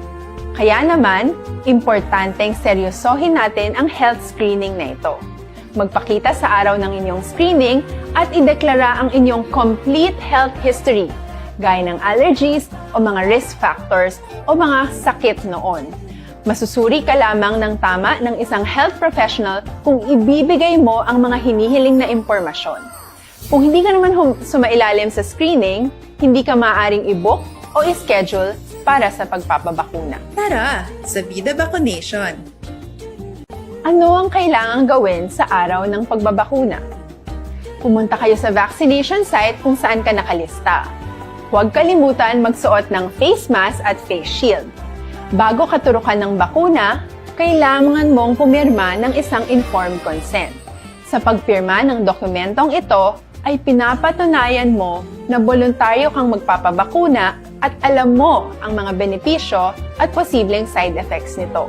Speaker 8: Kaya naman, importanteng seryosohin natin ang health screening na ito. Magpakita sa araw ng inyong screening at ideklara ang inyong complete health history, gaya ng allergies o mga risk factors o mga sakit noon. Masusuri ka lamang ng tama ng isang health professional kung ibibigay mo ang mga hinihiling na impormasyon. Kung hindi ka naman sumailalim sa screening, hindi ka maaaring i-book o i-schedule para sa pagpapabakuna.
Speaker 9: Tara, sa Vida Vaccination!
Speaker 8: Ano ang kailangang gawin sa araw ng pagbabakuna? Pumunta kayo sa vaccination site kung saan ka nakalista. Huwag kalimutan magsuot ng face mask at face shield. Bago ka turukan ng bakuna, kailangan mong pumirma ng isang informed consent. Sa pagpirma ng dokumentong ito, ay pinapatunayan mo na voluntaryo kang magpapabakuna at alam mo ang mga benepisyo at posibleng side effects nito.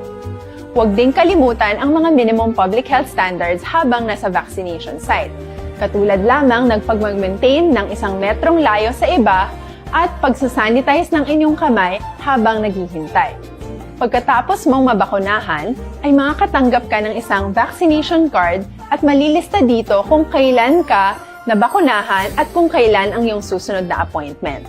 Speaker 8: Huwag din kalimutan ang mga minimum public health standards habang nasa vaccination site. Katulad lamang nagpag-maintain ng 1 metrong layo sa iba at pagsasanitize ng inyong kamay habang naghihintay. Pagkatapos mong mabakunahan, ay makakatanggap ka ng isang vaccination card at malilista dito kung kailan ka nabakunahan at kung kailan ang iyong susunod na appointment.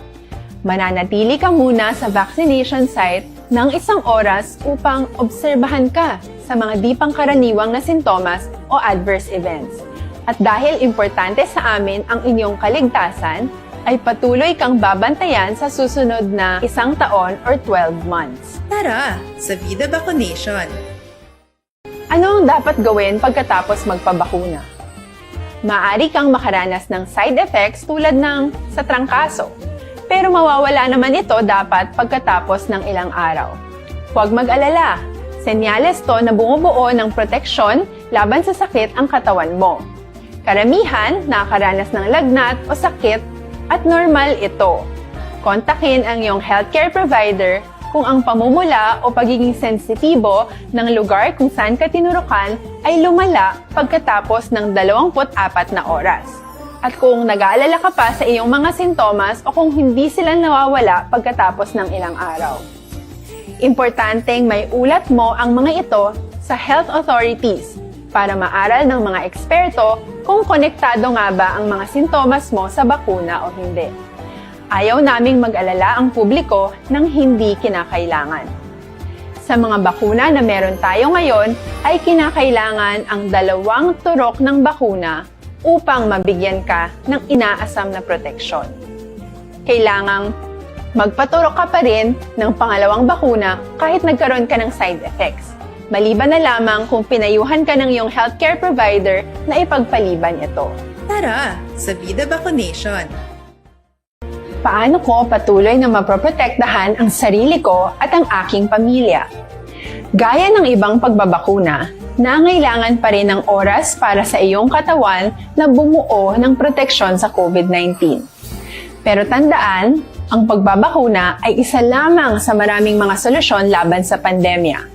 Speaker 8: Mananatili ka muna sa vaccination site ng 1 oras upang obserbahan ka sa mga di pangkaraniwang na sintomas o adverse events. At dahil importante sa amin ang inyong kaligtasan, ay patuloy kang babantayan sa susunod na 1 taon or 12 months.
Speaker 9: Tara, sa Vida Vaccination!
Speaker 8: Ano ang dapat gawin pagkatapos magpabakuna? Maaari kang makaranas ng side effects tulad ng sa trangkaso, pero mawawala naman ito dapat pagkatapos ng ilang araw. Huwag mag-alala, senyales to na bumubuo ng proteksyon laban sa sakit ang katawan mo. Karamihan nakakaranas ng lagnat o sakit at normal ito. Kontakin ang iyong healthcare provider kung ang pamumula o pagiging sensitibo ng lugar kung saan ka tinurukan ay lumala pagkatapos ng 24 na oras. At kung nag-aalala ka pa sa iyong mga sintomas o kung hindi sila nawawala pagkatapos ng ilang araw. Importanteng may ulat mo ang mga ito sa health authorities para maaral ng mga eksperto kung konektado nga ba ang mga sintomas mo sa bakuna o hindi. Ayaw naming mag-alala ang publiko ng hindi kinakailangan. Sa mga bakuna na meron tayo ngayon ay kinakailangan ang 2 turok ng bakuna upang mabigyan ka ng inaasam na proteksyon. Kailangang magpaturok ka pa rin ng pangalawang bakuna kahit nagkaroon ka ng side effects. Maliban na lamang kung pinayuhan ka ng iyong healthcare provider na ipagpaliban ito.
Speaker 9: Tara sa Vida Vaccination!
Speaker 8: Paano ko patuloy na maproprotektahan ang sarili ko at ang aking pamilya? Gaya ng ibang pagbabakuna, nangailangan pa rin ng oras para sa iyong katawan na bumuo ng proteksyon sa COVID-19. Pero tandaan, ang pagbabakuna ay isa lamang sa maraming mga solusyon laban sa pandemya.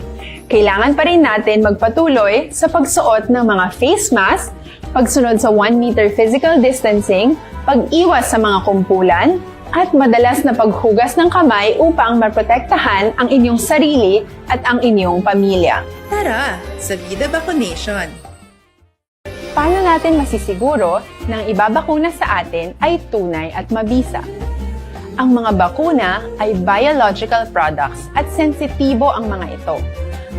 Speaker 8: Kailangan pa rin natin magpatuloy sa pagsuot ng mga face mask, pagsunod sa 1 meter physical distancing, pag-iwas sa mga kumpulan, at madalas na paghugas ng kamay upang maprotektahan ang inyong sarili at ang inyong pamilya.
Speaker 9: Tara sa Vida Vaccination!
Speaker 8: Paano natin masisiguro na ang ibabakuna sa atin ay tunay at mabisa? Ang mga bakuna ay biological products at sensitibo ang mga ito.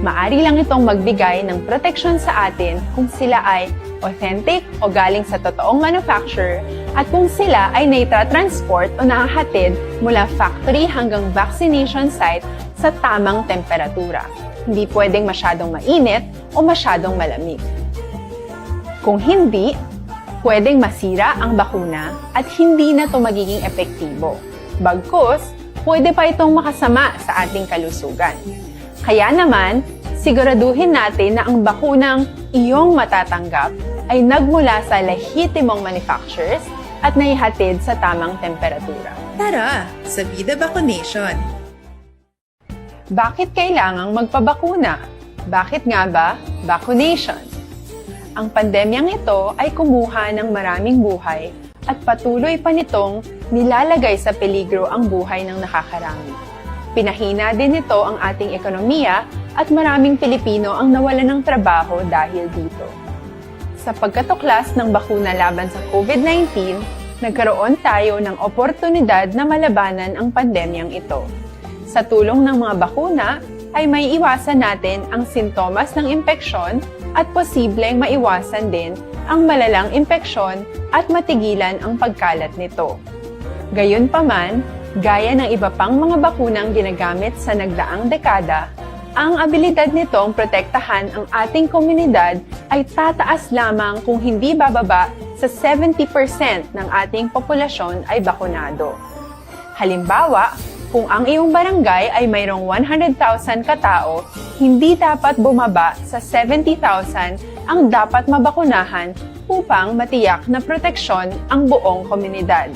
Speaker 8: Maari lang itong magbigay ng proteksyon sa atin kung sila ay authentic o galing sa totoong manufacturer at kung sila ay naitra-transport o nahahatid mula factory hanggang vaccination site sa tamang temperatura. Hindi pwedeng masyadong mainit o masyadong malamig. Kung hindi, pwedeng masira ang bakuna at hindi na ito magiging epektibo. Bagkus, pwede pa itong makasama sa ating kalusugan. Kaya naman, siguraduhin natin na ang bakunang iyong matatanggap ay nagmula sa lehitimong manufacturers at naihatid sa tamang temperatura.
Speaker 9: Tara sa Vida Vaccination!
Speaker 8: Bakit kailangang magpabakuna? Bakit nga ba vaccination? Ang pandemyang ito ay kumuha ng maraming buhay at patuloy pa nitong nilalagay sa peligro ang buhay ng nakakarami. Pinahina din nito ang ating ekonomiya at maraming Pilipino ang nawalan ng trabaho dahil dito. Sa pagkatuklas ng bakuna laban sa COVID-19, nagkaroon tayo ng oportunidad na malabanan ang pandemyang ito. Sa tulong ng mga bakuna, ay may iwasan natin ang sintomas ng impeksyon at posibleng maiwasan din ang malalang impeksyon at matigilan ang pagkalat nito. Gayunpaman, gaya ng iba pang mga bakunang ginagamit sa nagdaang dekada, ang abilidad nitong protektahan ang ating komunidad ay tataas lamang kung hindi bababa sa 70% ng ating populasyon ay bakunado. Halimbawa, kung ang iyong barangay ay mayroong 100,000 katao, hindi dapat bumaba sa 70,000 ang dapat mabakunahan upang matiyak na proteksyon ang buong komunidad.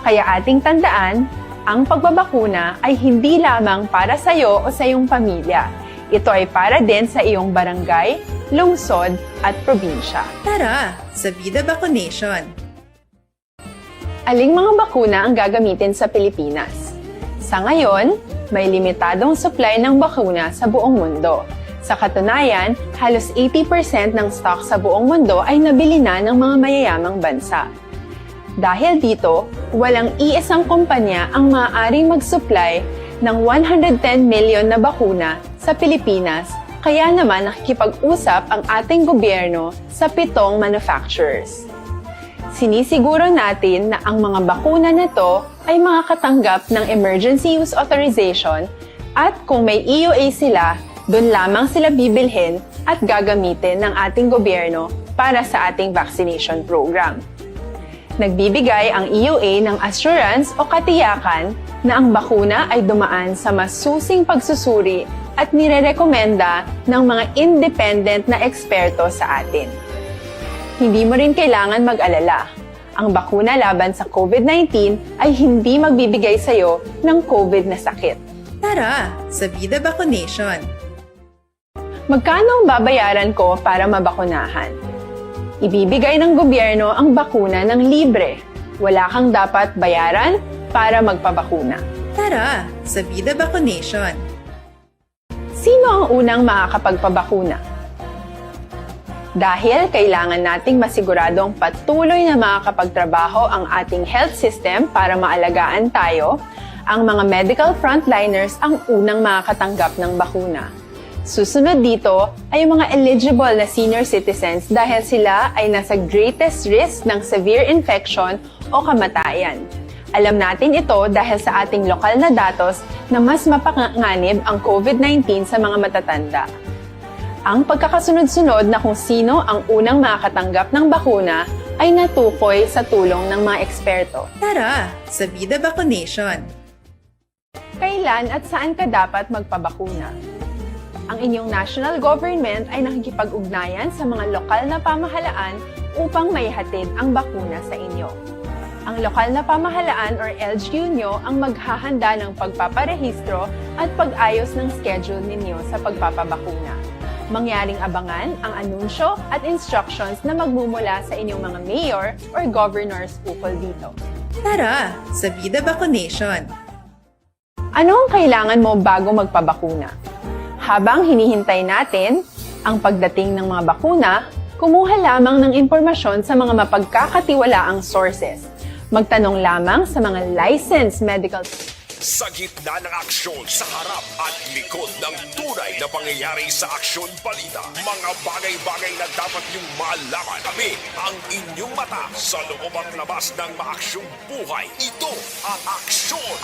Speaker 8: Kaya ating tandaan, ang pagbabakuna ay hindi lamang para sa iyo o sa iyong pamilya. Ito ay para din sa iyong barangay, lungsod at probinsya.
Speaker 9: Tara sa Vida Vaccination!
Speaker 8: Aling mga bakuna ang gagamitin sa Pilipinas? Sa ngayon, may limitadong supply ng bakuna sa buong mundo. Sa katunayan, halos 80% ng stock sa buong mundo ay nabili na ng mga mayayamang bansa. Dahil dito, walang iisang kumpanya ang maaaring mag-supply ng 110 million na bakuna sa Pilipinas, kaya naman nakikipag-usap ang ating gobyerno sa 7 manufacturers. Sinisiguro natin na ang mga bakuna nito ay makakatanggap ng Emergency Use Authorization at kung may EUA sila, doon lamang sila bibilhin at gagamitin ng ating gobyerno para sa ating vaccination program. Nagbibigay ang EUA ng assurance o katiyakan na ang bakuna ay dumaan sa masusing pagsusuri at nirerekomenda ng mga independent na eksperto sa atin. Hindi mo rin kailangan mag-alala. Ang bakuna laban sa COVID-19 ay hindi magbibigay sa iyo ng COVID na sakit.
Speaker 9: Tara sa Vida Vaccination!
Speaker 8: Magkano ang babayaran ko para mabakunahan? Ibibigay ng gobyerno ang bakuna ng libre. Wala kang dapat bayaran para magpabakuna.
Speaker 9: Tara sa Vida Vaccination!
Speaker 8: Sino ang unang makakapagpabakuna? Dahil kailangan nating masiguradong patuloy na makakapagtrabaho ang ating health system para maalagaan tayo, ang mga medical frontliners ang unang makakatanggap ng bakuna. Susunod dito ay yung mga eligible na senior citizens dahil sila ay nasa greatest risk ng severe infection o kamatayan. Alam natin ito dahil sa ating lokal na datos na mas mapanganib ang COVID-19 sa mga matatanda. Ang pagkakasunod-sunod na kung sino ang unang makakatanggap ng bakuna ay natukoy sa tulong ng mga eksperto.
Speaker 9: Tara, sa Vida Vaccination!
Speaker 8: Kailan at saan ka dapat magpabakuna? Ang inyong national government ay nakikipag-ugnayan sa mga lokal na pamahalaan upang maihatid ang bakuna sa inyo. Ang lokal na pamahalaan or LGU nyo ang maghahanda ng pagpaparehistro at pag-ayos ng schedule ninyo sa pagpapabakuna. Mangyaring abangan ang anunsyo at instructions na magmumula sa inyong mga mayor or governors ukol dito.
Speaker 9: Tara, sa Vida Vaccination!
Speaker 8: Ano ang kailangan mo bago magpabakuna? Habang hinihintay natin ang pagdating ng mga bakuna, kumuha lamang ng impormasyon sa mga mapagkakatiwalaang sources. Magtanong lamang sa mga licensed medical
Speaker 2: Sa gitna ng aksyon, sa harap at likod ng tunay na pangyayari sa Aksyon Balita. Mga bagay-bagay na dapat niyong malaman. Kami ang inyong mata sa loob at labas ng maaksyong buhay. Ito ang Aksyon!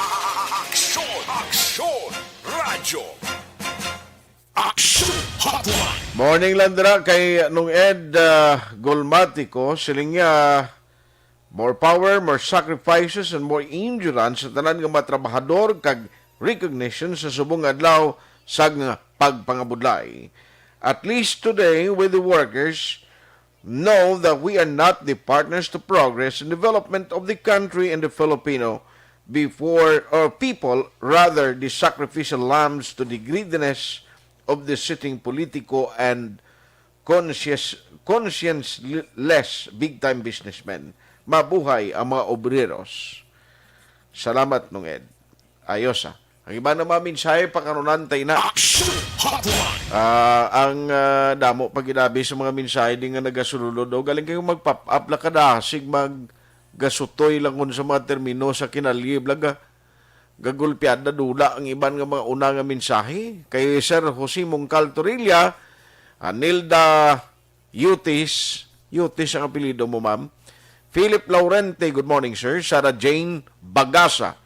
Speaker 2: Aksyon! Radyo! Aksyon Hotline!
Speaker 3: Morning Landra kay nung Ed Golmatico, siling niya more power, more sacrifices, and more endurance sa tanan nga mga trabahador kag recognition sa subong adlaw sa pagpangabudlay. At least today, with the workers, know that we are not the partners to progress and development of the country and the Filipino before or people, rather the sacrificial lambs to the greediness of the sitting politico and conscienceless big-time businessmen. Mabuhay ang mga obreros. Salamat nung Ed. Ayos Ang iba na mga mensahe pakanunantay na. Ang damo pag inabi sa mga mensahe di nga nagasululod o galing kayong mag-pop up la kadasig mag-gasutoy lang kun sa mga termino sa kinalib laga gagulpiad na dula ang iban nga mga una nga mensahe. Kay Sir Jose Mongcal Torilla, Nilda Yutis ang apelido mo ma'am. Philip Laurente, good morning sir. Sarah Jane Bagasa,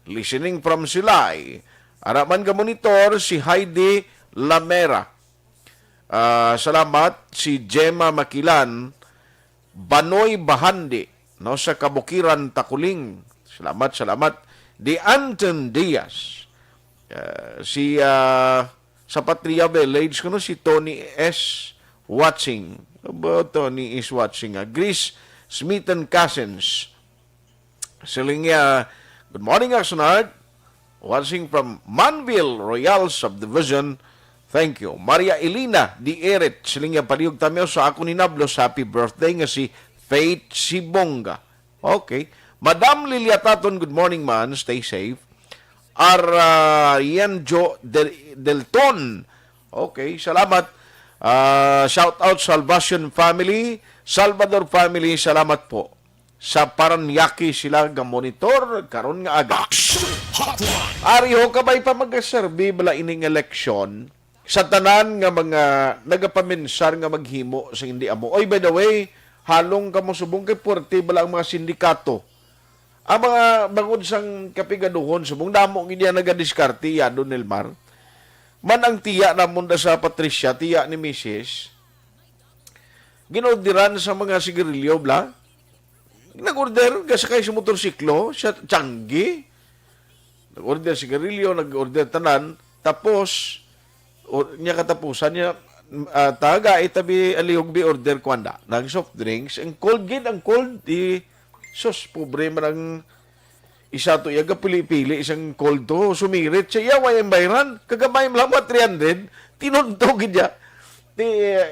Speaker 3: listening from Silay. Araman ka monitor, si Heidi Lamera. Salamat. Si Gemma Makilan, Banoy Bahandi, no, sa Kabukiran, Takuling. Salamat. Di Anton Diaz. Sa Patria Village, kuno si Tony S. Watching. Tony is watching. Grace Smithen Cousins. Siling niya, good morning, Axonard. Watching from Manville Royal Subdivision. Thank you. Maria Elena Di Eret. Siling niya, palihog tamyo sa ako ni Nablos. Happy birthday nga si Faith Sibonga. Okay. Madam Liliataton, good morning man. Stay safe. Arianjo Delton. Okay, salamat. Shout out Salvation Family. Salvador family, salamat po. Sa Paranaque sila monitor karon nga aga. Ariho kabay pa mag-serve bala ining eleksyon sa tanan nga mga nagapaminsar nga maghimo sa hindi amo. Oy, by the way, halong kamo subong kay puwerte bala ang mga sindikato. Ang mga bangod sang kapigaduhon subong damo gid nagadiskarte ya Don Elmar. Man ang tiya namon da sa Patricia, tiya ni Mrs. Ginorderan sa mga sigarilyo, bla. Nag-order, kasakay sa motorsiklo, sa Changi. Nag-order sigarilyo, nag-order tanan. Tapos, niya katapusan niya, taga, itabi alihog bi order kwanda. Nang soft drinks. Ang cold gid, sus, pobre man ang isa to, yaga pili-pili, isang cold to, sumirit siya, wayang bayran, kagamay mo lang 300, tinuntog niya.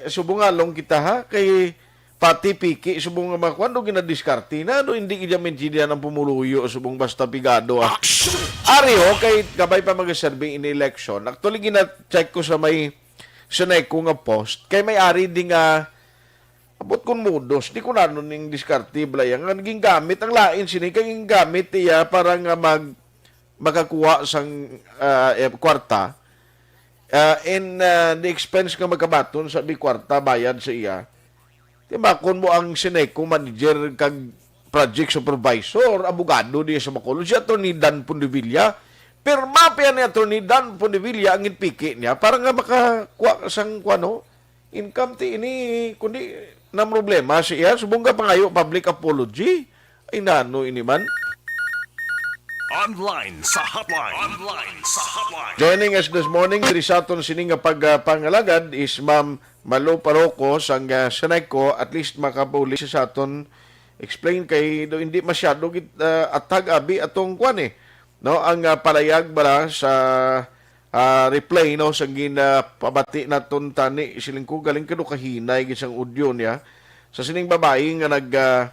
Speaker 3: Subungalong kita ha, kay pati piki, subong nga makwando ginadiskarte na, hindi kita mensidihan ng pumuluyo, subong basta pigado ha. Ariho, kay kabay pa mag-survey in election, actually gina-check ko sa may sunay ko nga post, kay may ari di nga abot kon modos, di ko na nun yung diskarte blayang nga naging gamit ang lain sini kay gamit iya para nga makakuha sang kwarta and the expense nga magkabaton sa di kwarta bayad sa iya. Diba kun mo ang Sineco manager kag project supervisor, abogado diya sa Bacolod, si Atty. Dan Pondevilla, pirma pa ni Atty. Dan Pondevilla ang inpiki niya para nga makakuha sang income ti ini kundi na problema siya subong ka pangayo public apology ay nano ini man.
Speaker 2: Online sa hotline.
Speaker 3: Joining us this morning diri sa aton sining nga pagpangalagad is Ma'am Malo Paroco sang Sineco, at least makapuli siya sa aton explain kay do hindi masyado atag abi atong no ang palayag bala sa replay no sa pabati naton tani siling ko galing kado kahinay gisang audio niya sa sining babae nga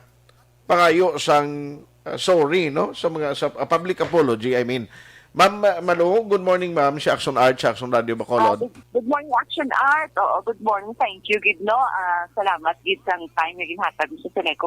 Speaker 3: pangayo sang sorry no sa public apology I mean. Ma'am Malo, good morning ma'am, si Action Art, si Action Radio Bacolod.
Speaker 12: Good morning, Action Art. Oo, good morning. Thank you, gid no. Salamat gid sang time nga ginhatag sa Sineco